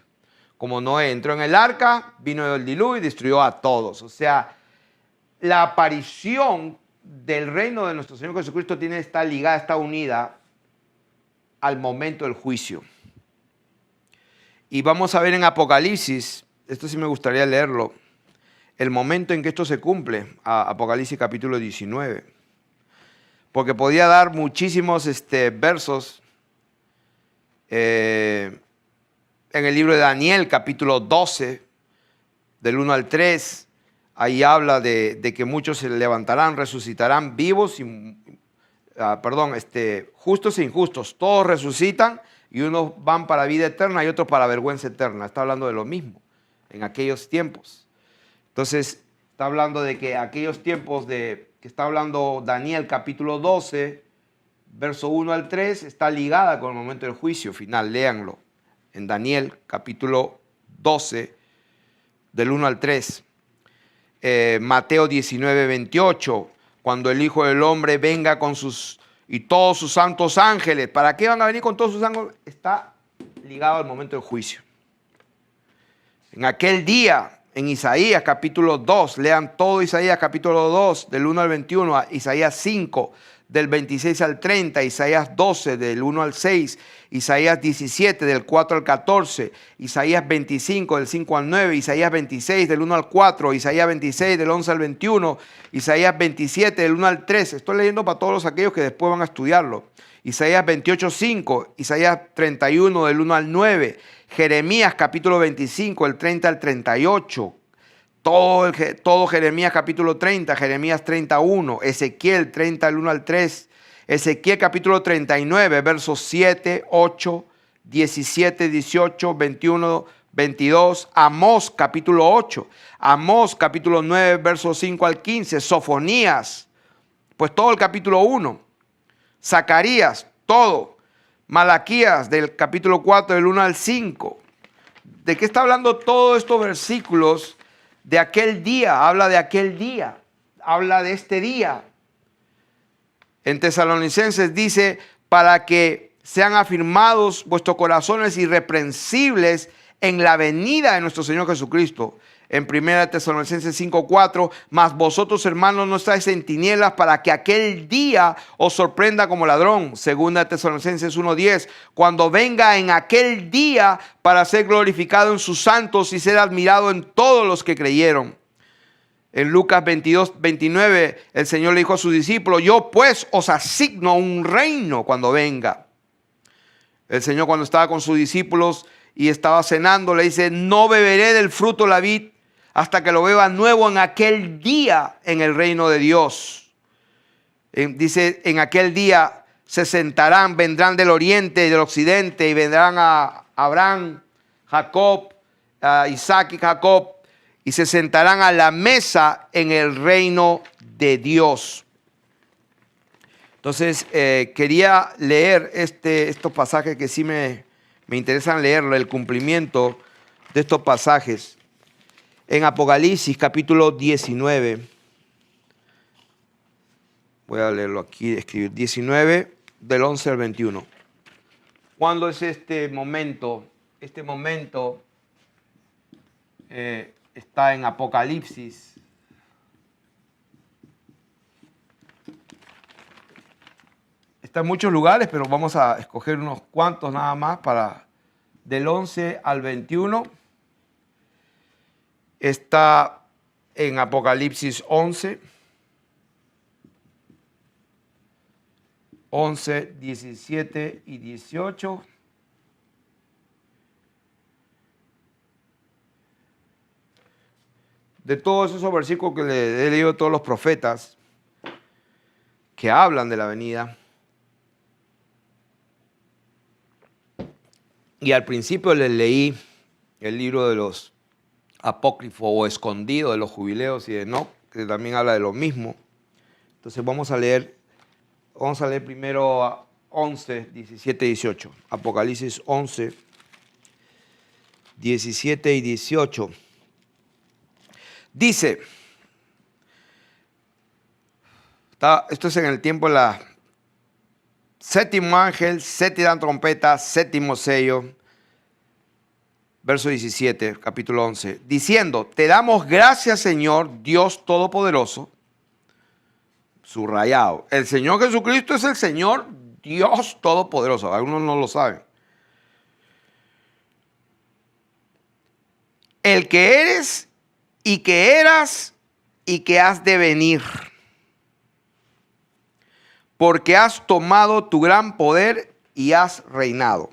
Como Noé entró en el arca, vino el diluvio y destruyó a todos. O sea, la aparición del reino de nuestro Señor Jesucristo está ligada, está unida al momento del juicio. Y vamos a ver en Apocalipsis, esto sí me gustaría leerlo, el momento en que esto se cumple, Apocalipsis capítulo 19. Porque podía dar muchísimos versos en el libro de Daniel capítulo 12, del 1 al 3. Ahí habla de que muchos se levantarán, resucitarán vivos, justos e injustos. Todos resucitan y unos van para vida eterna y otros para vergüenza eterna. Está hablando de lo mismo en aquellos tiempos. Entonces, está hablando de que aquellos tiempos que está hablando Daniel capítulo 12, verso 1 al 3, está ligada con el momento del juicio final. Léanlo en Daniel capítulo 12, del 1 al 3. Mateo 19:28, cuando el Hijo del Hombre venga con todos sus santos ángeles. ¿Para qué van a venir con todos sus ángeles? Está ligado al momento del juicio. En aquel día, en Isaías capítulo 2, lean todo Isaías capítulo 2, del 1 al 21, a Isaías 5, del 26 al 30, Isaías 12 del 1 al 6, Isaías 17 del 4 al 14, Isaías 25 del 5 al 9, Isaías 26 del 1 al 4, Isaías 26 del 11 al 21, Isaías 27 del 1 al 13. Estoy leyendo para todos aquellos que después van a estudiarlo. Isaías 28, 5, Isaías 31 del 1 al 9, Jeremías capítulo 25 del 30 al 38, todo Jeremías capítulo 30, Jeremías 31, Ezequiel 30 del 1 al 3, Ezequiel capítulo 39, versos 7, 8, 17, 18, 21, 22, Amós capítulo 8, Amós capítulo 9, versos 5 al 15, Sofonías, pues todo el capítulo 1, Zacarías, todo, Malaquías del capítulo 4 del 1 al 5. ¿De qué está hablando todos estos versículos? De aquel día, habla de aquel día, habla de este día. En Tesalonicenses dice, para que sean afirmados vuestros corazones irreprensibles en la venida de nuestro Señor Jesucristo. En 1 Tesalonicenses 5:4, mas vosotros, hermanos, no estáis en tinieblas para que aquel día os sorprenda como ladrón. 2 Tesalonicenses 1:10, cuando venga en aquel día para ser glorificado en sus santos y ser admirado en todos los que creyeron. En Lucas 22:29, el Señor le dijo a sus discípulos, yo pues os asigno un reino cuando venga. El Señor, cuando estaba con sus discípulos y estaba cenando, le dice, no beberé del fruto de la vid hasta que lo beba nuevo en aquel día en el reino de Dios. Dice, en aquel día se sentarán, vendrán del oriente y del occidente, y vendrán a Abraham, Jacob, a Isaac y Jacob, y se sentarán a la mesa en el reino de Dios. Entonces, quería leer estos pasajes que sí me interesan leerlo, el cumplimiento de estos pasajes. En Apocalipsis capítulo 19, voy a leerlo aquí, escribir 19 del 11 al 21. ¿Cuándo es este momento? Este momento está en Apocalipsis. Está en muchos lugares, pero vamos a escoger unos cuantos nada más para del 11 al 21. Está en Apocalipsis 11, 17 y 18. De todos esos versículos que le he leído a todos los profetas que hablan de la venida. Y al principio les leí el libro de los apócrifo o escondido de los jubileos y de Enoc, que también habla de lo mismo. Entonces vamos a leer primero 11, 17 y 18. Apocalipsis 11, 17 y 18. Dice, esto es en el tiempo de la séptimo ángel, séptima trompeta, séptimo sello. Verso 17, capítulo 11, diciendo, te damos gracias, Señor, Dios Todopoderoso, subrayado. El Señor Jesucristo es el Señor Dios Todopoderoso. Algunos no lo saben. El que eres y que eras y que has de venir. Porque has tomado tu gran poder y has reinado.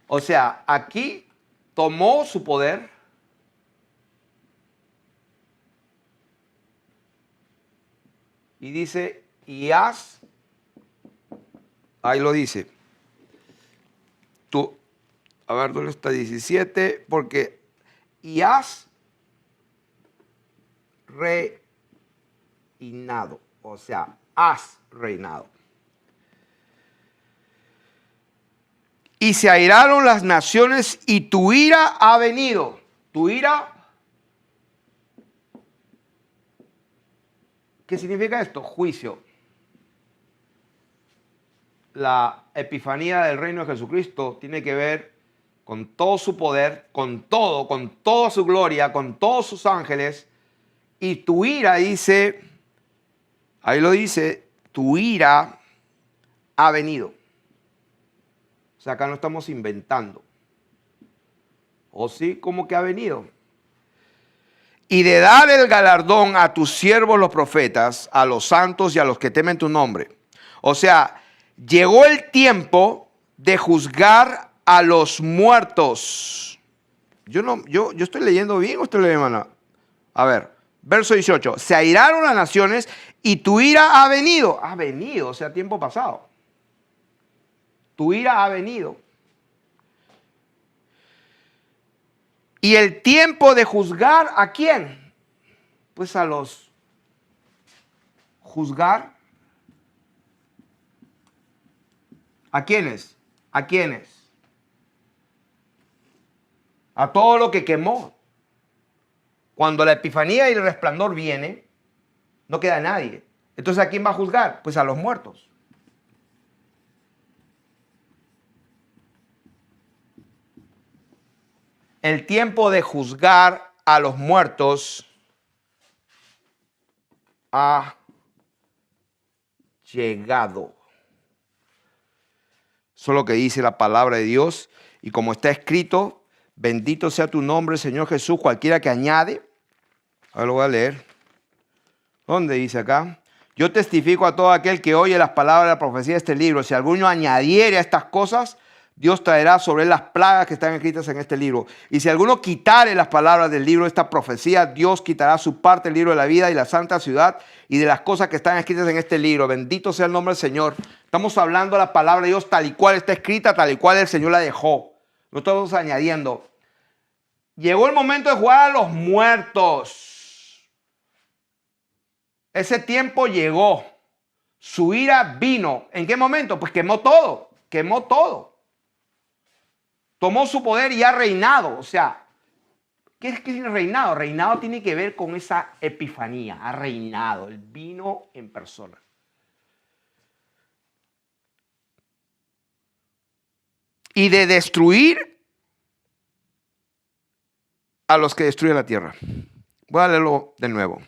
O sea, aquí tomó su poder y dice, y has, ahí lo dice, tú, a ver, ¿dónde está 17? Porque, y has reinado, o sea, has reinado. Y se airaron las naciones y tu ira ha venido. Tu ira, ¿qué significa esto? Juicio. La epifanía del reino de Jesucristo tiene que ver con todo su poder, con toda su gloria, con todos sus ángeles. Y tu ira dice, ahí lo dice, tu ira ha venido. O sea, acá no estamos inventando. ¿O sí? ¿Cómo que ha venido? Y de dar el galardón a tus siervos los profetas, a los santos y a los que temen tu nombre. O sea, llegó el tiempo de juzgar a los muertos. Yo estoy leyendo bien o estoy leyendo mal. A ver, verso 18. Se airaron las naciones y tu ira ha venido. Ha venido, o sea, tiempo pasado. Tu ira ha venido. Y el tiempo de juzgar, ¿a quién? Pues a los juzgar. ¿A quiénes? ¿A quiénes? A todo lo que quemó. Cuando la epifanía y el resplandor viene, no queda nadie. Entonces, ¿a quién va a juzgar? Pues a los muertos. El tiempo de juzgar a los muertos ha llegado. Eso es lo que dice la palabra de Dios. Y como está escrito, bendito sea tu nombre, Señor Jesús, cualquiera que añade. Ahora lo voy a leer. ¿Dónde dice acá? Yo testifico a todo aquel que oye las palabras de la profecía de este libro. Si alguno añadiere a estas cosas, Dios traerá sobre él las plagas que están escritas en este libro. Y si alguno quitare las palabras del libro de esta profecía, Dios quitará su parte del libro de la vida y la santa ciudad y de las cosas que están escritas en este libro. Bendito sea el nombre del Señor. Estamos hablando de la palabra de Dios tal y cual está escrita, tal y cual el Señor la dejó. No estamos añadiendo. Llegó el momento de jugar a los muertos. Ese tiempo llegó. Su ira vino. ¿En qué momento? Pues quemó todo. Quemó todo. Tomó su poder y ha reinado. O sea, ¿qué es reinado? Reinado tiene que ver con esa epifanía. Ha reinado. Él vino en persona. Y de destruir a los que destruyen la tierra. Voy a leerlo de nuevo.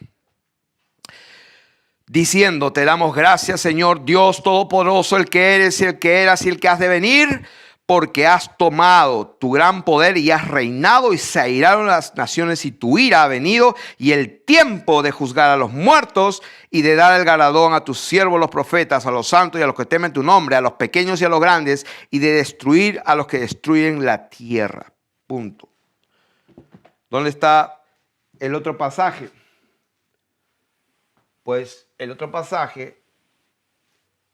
Diciendo, te damos gracias, Señor Dios Todopoderoso, el que eres, el que eras y el que has de venir, porque has tomado tu gran poder y has reinado y se airaron las naciones y tu ira ha venido y el tiempo de juzgar a los muertos y de dar el galardón a tus siervos los profetas, a los santos y a los que temen tu nombre, a los pequeños y a los grandes y de destruir a los que destruyen la tierra. Punto. ¿Dónde está el otro pasaje? Pues el otro pasaje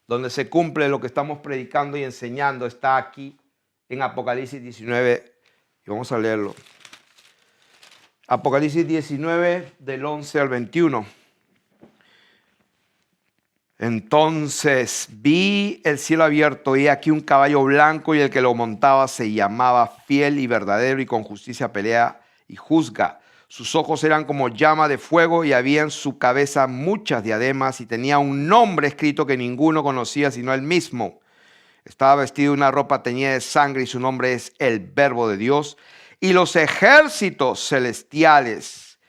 donde se cumple lo que estamos predicando y enseñando está aquí en Apocalipsis 19, y vamos a leerlo. Apocalipsis 19, del 11 al 21. Entonces vi el cielo abierto y aquí un caballo blanco y el que lo montaba se llamaba Fiel y Verdadero y con justicia pelea y juzga. Sus ojos eran como llama de fuego y había en su cabeza muchas diademas y tenía un nombre escrito que ninguno conocía sino él mismo. Estaba vestido de una ropa teñida de sangre y su nombre es el Verbo de Dios. Y los ejércitos celestiales,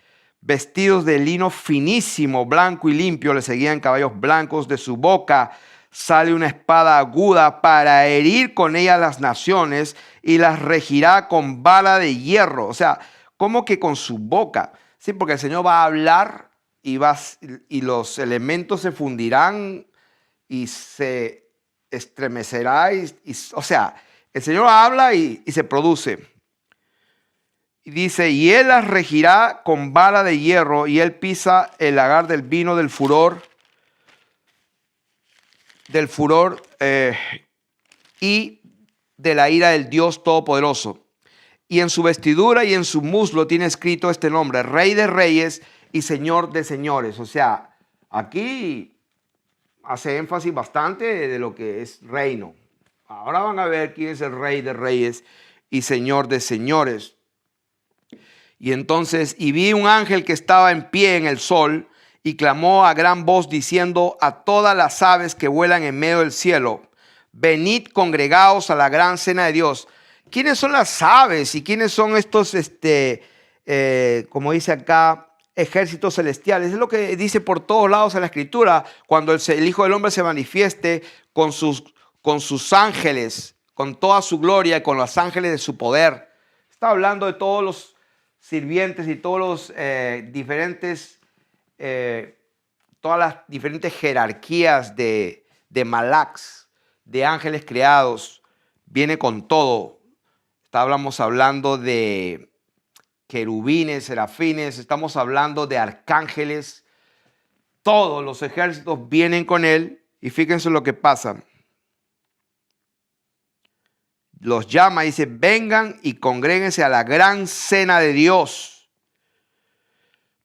vestidos de lino finísimo, blanco y limpio, le seguían caballos blancos. De su boca sale una espada aguda para herir con ella las naciones y las regirá con vara de hierro. O sea, ¿cómo que con su boca? Sí, porque el Señor va a hablar y los elementos se fundirán y se estremecerá. O sea, el Señor habla y se produce. Y dice, y él las regirá con vara de hierro y él pisa el lagar del vino del furor y de la ira del Dios Todopoderoso. Y en su vestidura y en su muslo tiene escrito este nombre, Rey de Reyes y Señor de Señores. O sea, aquí hace énfasis bastante de lo que es reino. Ahora van a ver quién es el Rey de Reyes y Señor de Señores. Y entonces, y vi un ángel que estaba en pie en el sol y clamó a gran voz diciendo a todas las aves que vuelan en medio del cielo, venid congregaos a la gran cena de Dios. ¿Quiénes son las aves y quiénes son estos, como dice acá, ejércitos celestiales. Es lo que dice por todos lados en la Escritura, cuando el Hijo del Hombre se manifieste con sus ángeles, con toda su gloria y con los ángeles de su poder. Está hablando de todos los sirvientes y todos los todas las diferentes jerarquías de Malax, de ángeles creados. Viene con todo. Estábamos hablando de querubines, serafines, estamos hablando de arcángeles. Todos los ejércitos vienen con él y fíjense lo que pasa. Los llama y dice, vengan y congréguense a la gran cena de Dios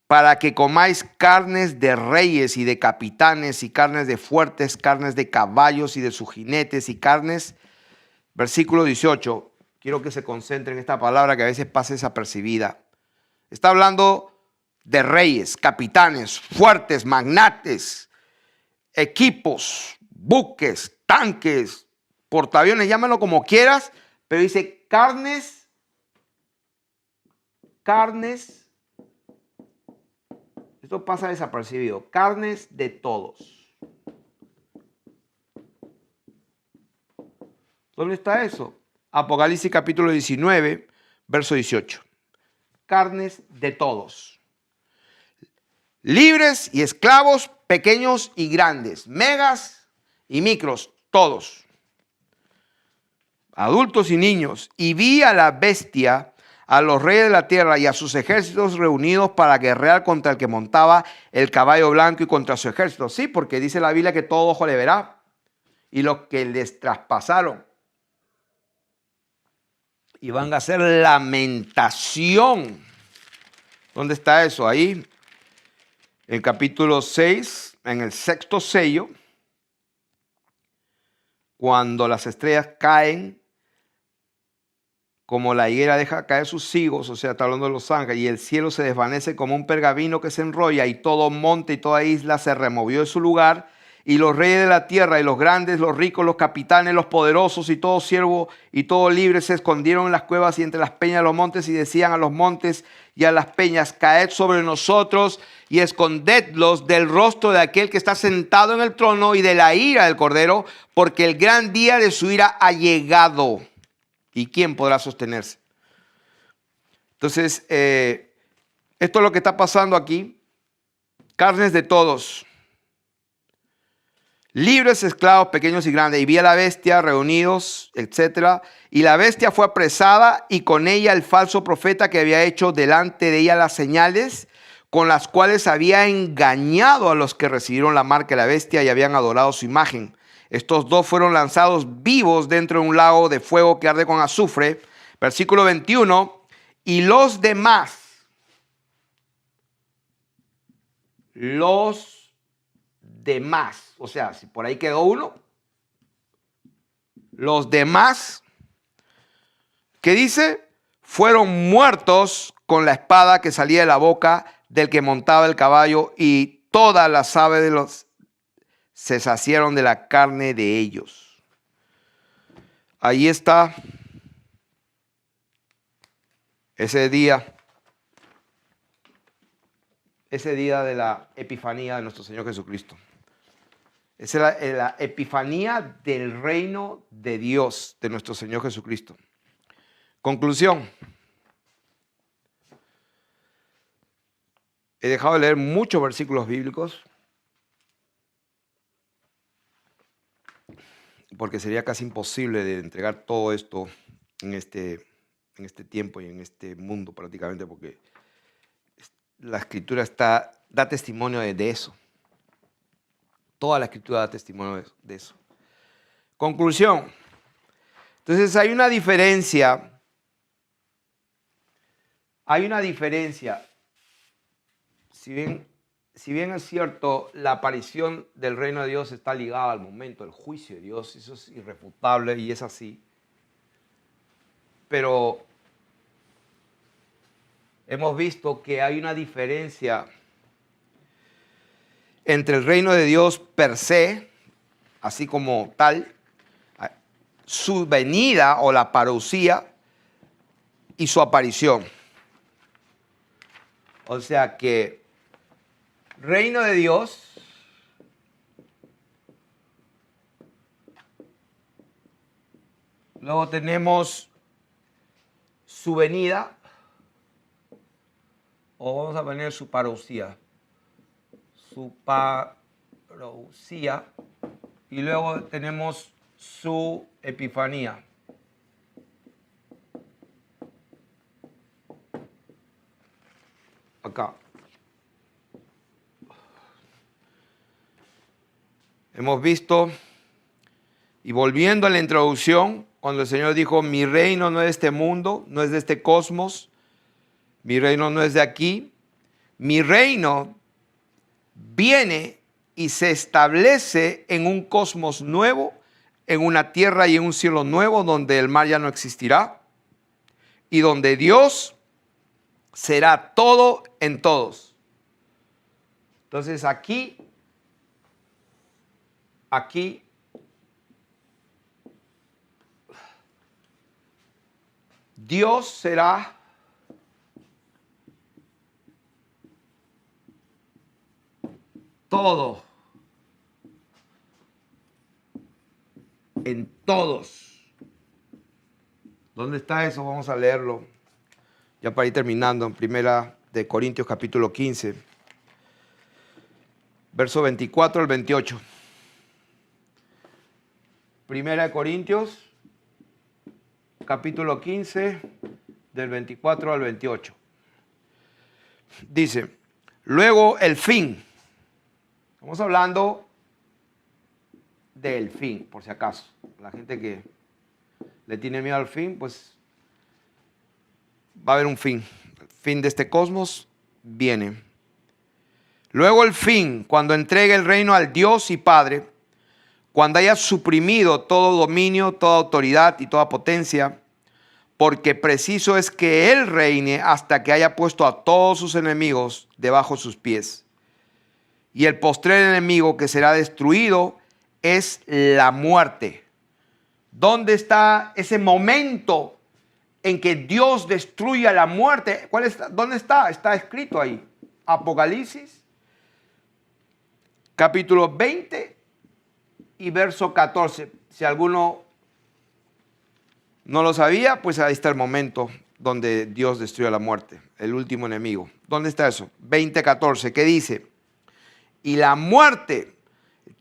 para que comáis carnes de reyes y de capitanes y carnes de fuertes, carnes de caballos y de sus jinetes y carnes. Versículo 18. Quiero que se concentren en esta palabra que a veces pasa desapercibida. Está hablando de reyes, capitanes, fuertes, magnates, equipos, buques, tanques, portaaviones, llámalo como quieras, pero dice carnes, esto pasa desapercibido, carnes de todos. ¿Dónde está eso? Apocalipsis capítulo 19, verso 18. Carnes de todos. Libres y esclavos, pequeños y grandes, megas y micros, todos. Adultos y niños. Y vi a la bestia, a los reyes de la tierra y a sus ejércitos reunidos para guerrear contra el que montaba el caballo blanco y contra su ejército. Sí, porque dice la Biblia que todo ojo le verá. Y los que les traspasaron. Y van a hacer lamentación. ¿Dónde está eso? Ahí, en capítulo 6, en el 6º sello, cuando las estrellas caen, como la higuera deja caer sus higos, o sea, está hablando de los ángeles, y el cielo se desvanece como un pergamino que se enrolla, y todo monte y toda isla se removió de su lugar, y los reyes de la tierra, y los grandes, los ricos, los capitanes, los poderosos, y todo siervo y todo libre se escondieron en las cuevas y entre las peñas de los montes, y decían a los montes y a las peñas, caed sobre nosotros y escondedlos del rostro de aquel que está sentado en el trono y de la ira del Cordero, porque el gran día de su ira ha llegado. ¿Y quién podrá sostenerse? Entonces, esto es lo que está pasando aquí. Carnes de todos. Libres, esclavos, pequeños y grandes. Y vi a la bestia reunidos, etc. Y la bestia fue apresada y con ella el falso profeta que había hecho delante de ella las señales con las cuales había engañado a los que recibieron la marca de la bestia y habían adorado su imagen. Estos dos fueron lanzados vivos dentro de un lago de fuego que arde con azufre. Versículo 21. Y los demás, o sea, si por ahí quedó uno, los demás, ¿qué dice? Fueron muertos con la espada que salía de la boca del que montaba el caballo, y todas las aves de los se saciaron de la carne de ellos. Ahí está ese día de la epifanía de nuestro Señor Jesucristo. Esa es la epifanía del reino de Dios, de nuestro Señor Jesucristo. Conclusión. He dejado de leer muchos versículos bíblicos porque sería casi imposible de entregar todo esto en este tiempo y en este mundo prácticamente, porque la Escritura da testimonio de eso. Toda la Escritura da testimonio de eso. Conclusión. Entonces hay una diferencia. Si bien es cierto, la aparición del reino de Dios está ligada al momento del juicio de Dios, eso es irrefutable y es así. Pero hemos visto que hay una diferencia entre el reino de Dios per se, así como tal, su venida o la parousia y su aparición. O sea que reino de Dios luego tenemos su venida, o vamos a poner su parousia. Su parousia. Y luego tenemos su epifanía. Acá. Hemos visto, y volviendo a la introducción, cuando el Señor dijo, mi reino no es de este mundo, no es de este cosmos, mi reino no es de aquí, mi reino viene y se establece en un cosmos nuevo, en una tierra y en un cielo nuevo, donde el mar ya no existirá, y donde Dios será todo en todos. Entonces aquí, Dios será todo en todos. ¿Dónde está eso? Vamos a leerlo ya para ir terminando en Primera de Corintios capítulo 15, verso 24 al 28. Primera de Corintios capítulo 15, del 24 al 28. Dice, luego el fin. Estamos hablando del fin, por si acaso. La gente que le tiene miedo al fin, pues va a haber un fin. El fin de este cosmos viene. Luego el fin, cuando entregue el reino al Dios y Padre, cuando haya suprimido todo dominio, toda autoridad y toda potencia, porque preciso es que Él reine hasta que haya puesto a todos sus enemigos debajo de sus pies. Y el postrer enemigo que será destruido es la muerte. ¿Dónde está ese momento en que Dios destruye a la muerte? ¿Dónde está? Está escrito ahí. Apocalipsis, capítulo 20 y verso 14. Si alguno no lo sabía, pues ahí está el momento donde Dios destruye a la muerte, el último enemigo. ¿Dónde está eso? 20:14, ¿qué dice? Y la muerte,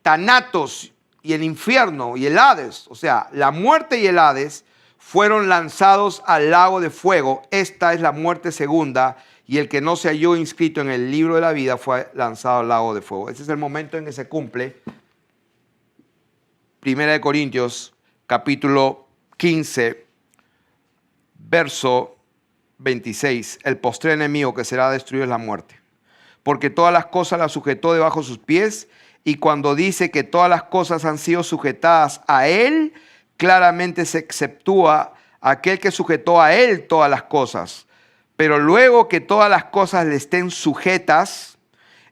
Thanatos y el infierno y el Hades, o sea, la muerte y el Hades fueron lanzados al lago de fuego. Esta es la muerte segunda, y el que no se halló inscrito en el libro de la vida fue lanzado al lago de fuego. Ese es el momento en que se cumple Primera de Corintios, capítulo 15, verso 26. El postrer enemigo que será destruido es la muerte. Porque todas las cosas las sujetó debajo de sus pies, y cuando dice que todas las cosas han sido sujetadas a Él, claramente se exceptúa aquel que sujetó a Él todas las cosas. Pero luego que todas las cosas le estén sujetas,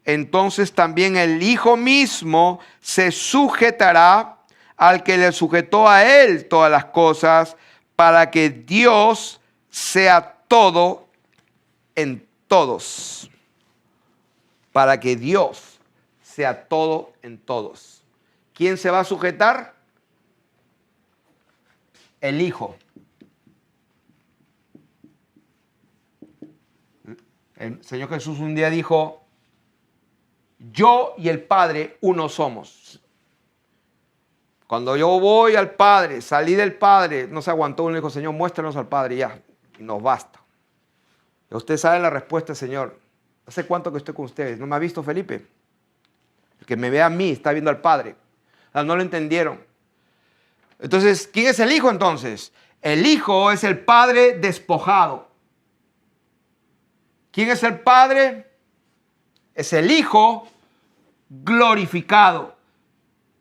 entonces también el Hijo mismo se sujetará al que le sujetó a Él todas las cosas, para que Dios sea todo en todos. Para que Dios sea todo en todos. ¿Quién se va a sujetar? El Hijo. El Señor Jesús un día dijo, yo y el Padre uno somos. Cuando yo voy al Padre, salí del Padre, no se aguantó, uno dijo, Señor, muéstranos al Padre ya, y nos basta. Y usted sabe la respuesta, Señor. ¿Hace cuánto que estoy con ustedes? ¿No me ha visto Felipe? El que me ve a mí está viendo al Padre. No lo entendieron. Entonces, ¿quién es el Hijo entonces? El Hijo es el Padre despojado. ¿Quién es el Padre? Es el Hijo glorificado.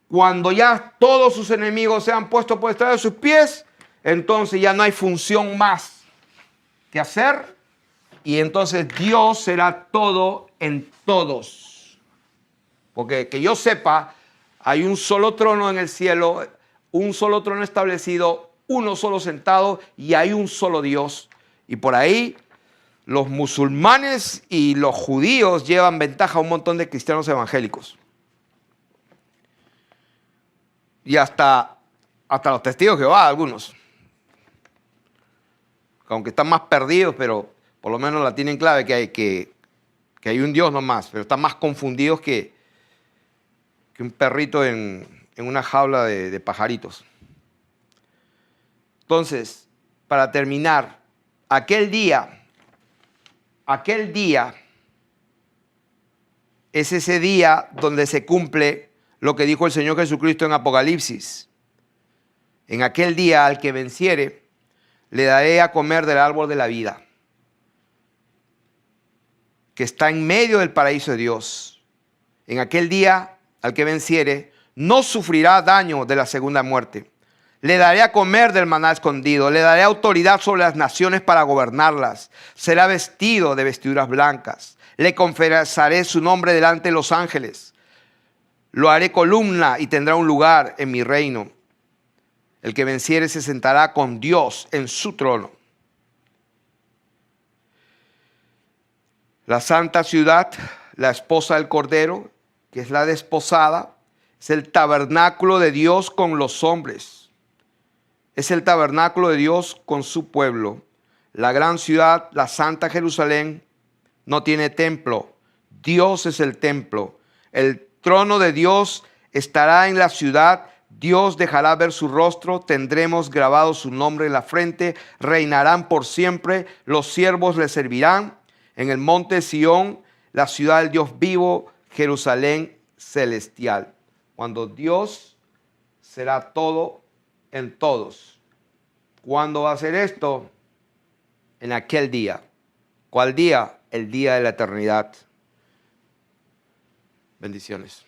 Cuando ya todos sus enemigos se han puesto por detrás de sus pies, entonces ya no hay función más que hacer. Y entonces Dios será todo en todos. Porque que yo sepa, hay un solo trono en el cielo, un solo trono establecido, uno solo sentado, y hay un solo Dios. Y por ahí los musulmanes y los judíos llevan ventaja a un montón de cristianos evangélicos. Y hasta los testigos de Jehová, algunos. Aunque están más perdidos, pero por lo menos la tienen clave que hay un Dios nomás, pero están más confundidos que un perrito en una jaula de pajaritos. Entonces, para terminar, aquel día es ese día donde se cumple lo que dijo el Señor Jesucristo en Apocalipsis. En aquel día al que venciere, le daré a comer del árbol de la vida, que está en medio del paraíso de Dios. En aquel día al que venciere, no sufrirá daño de la segunda muerte. Le daré a comer del maná escondido, le daré autoridad sobre las naciones para gobernarlas. Será vestido de vestiduras blancas. Le confesaré su nombre delante de los ángeles. Lo haré columna y tendrá un lugar en mi reino. El que venciere se sentará con Dios en su trono. La santa ciudad, la esposa del Cordero, que es la desposada, es el tabernáculo de Dios con los hombres. Es el tabernáculo de Dios con su pueblo. La gran ciudad, la santa Jerusalén, no tiene templo. Dios es el templo. El trono de Dios estará en la ciudad. Dios dejará ver su rostro. Tendremos grabado su nombre en la frente. Reinarán por siempre. Los siervos le servirán. En el monte Sión, la ciudad del Dios vivo, Jerusalén celestial. Cuando Dios será todo en todos. ¿Cuándo va a ser esto? En aquel día. ¿Cuál día? El día de la eternidad. Bendiciones.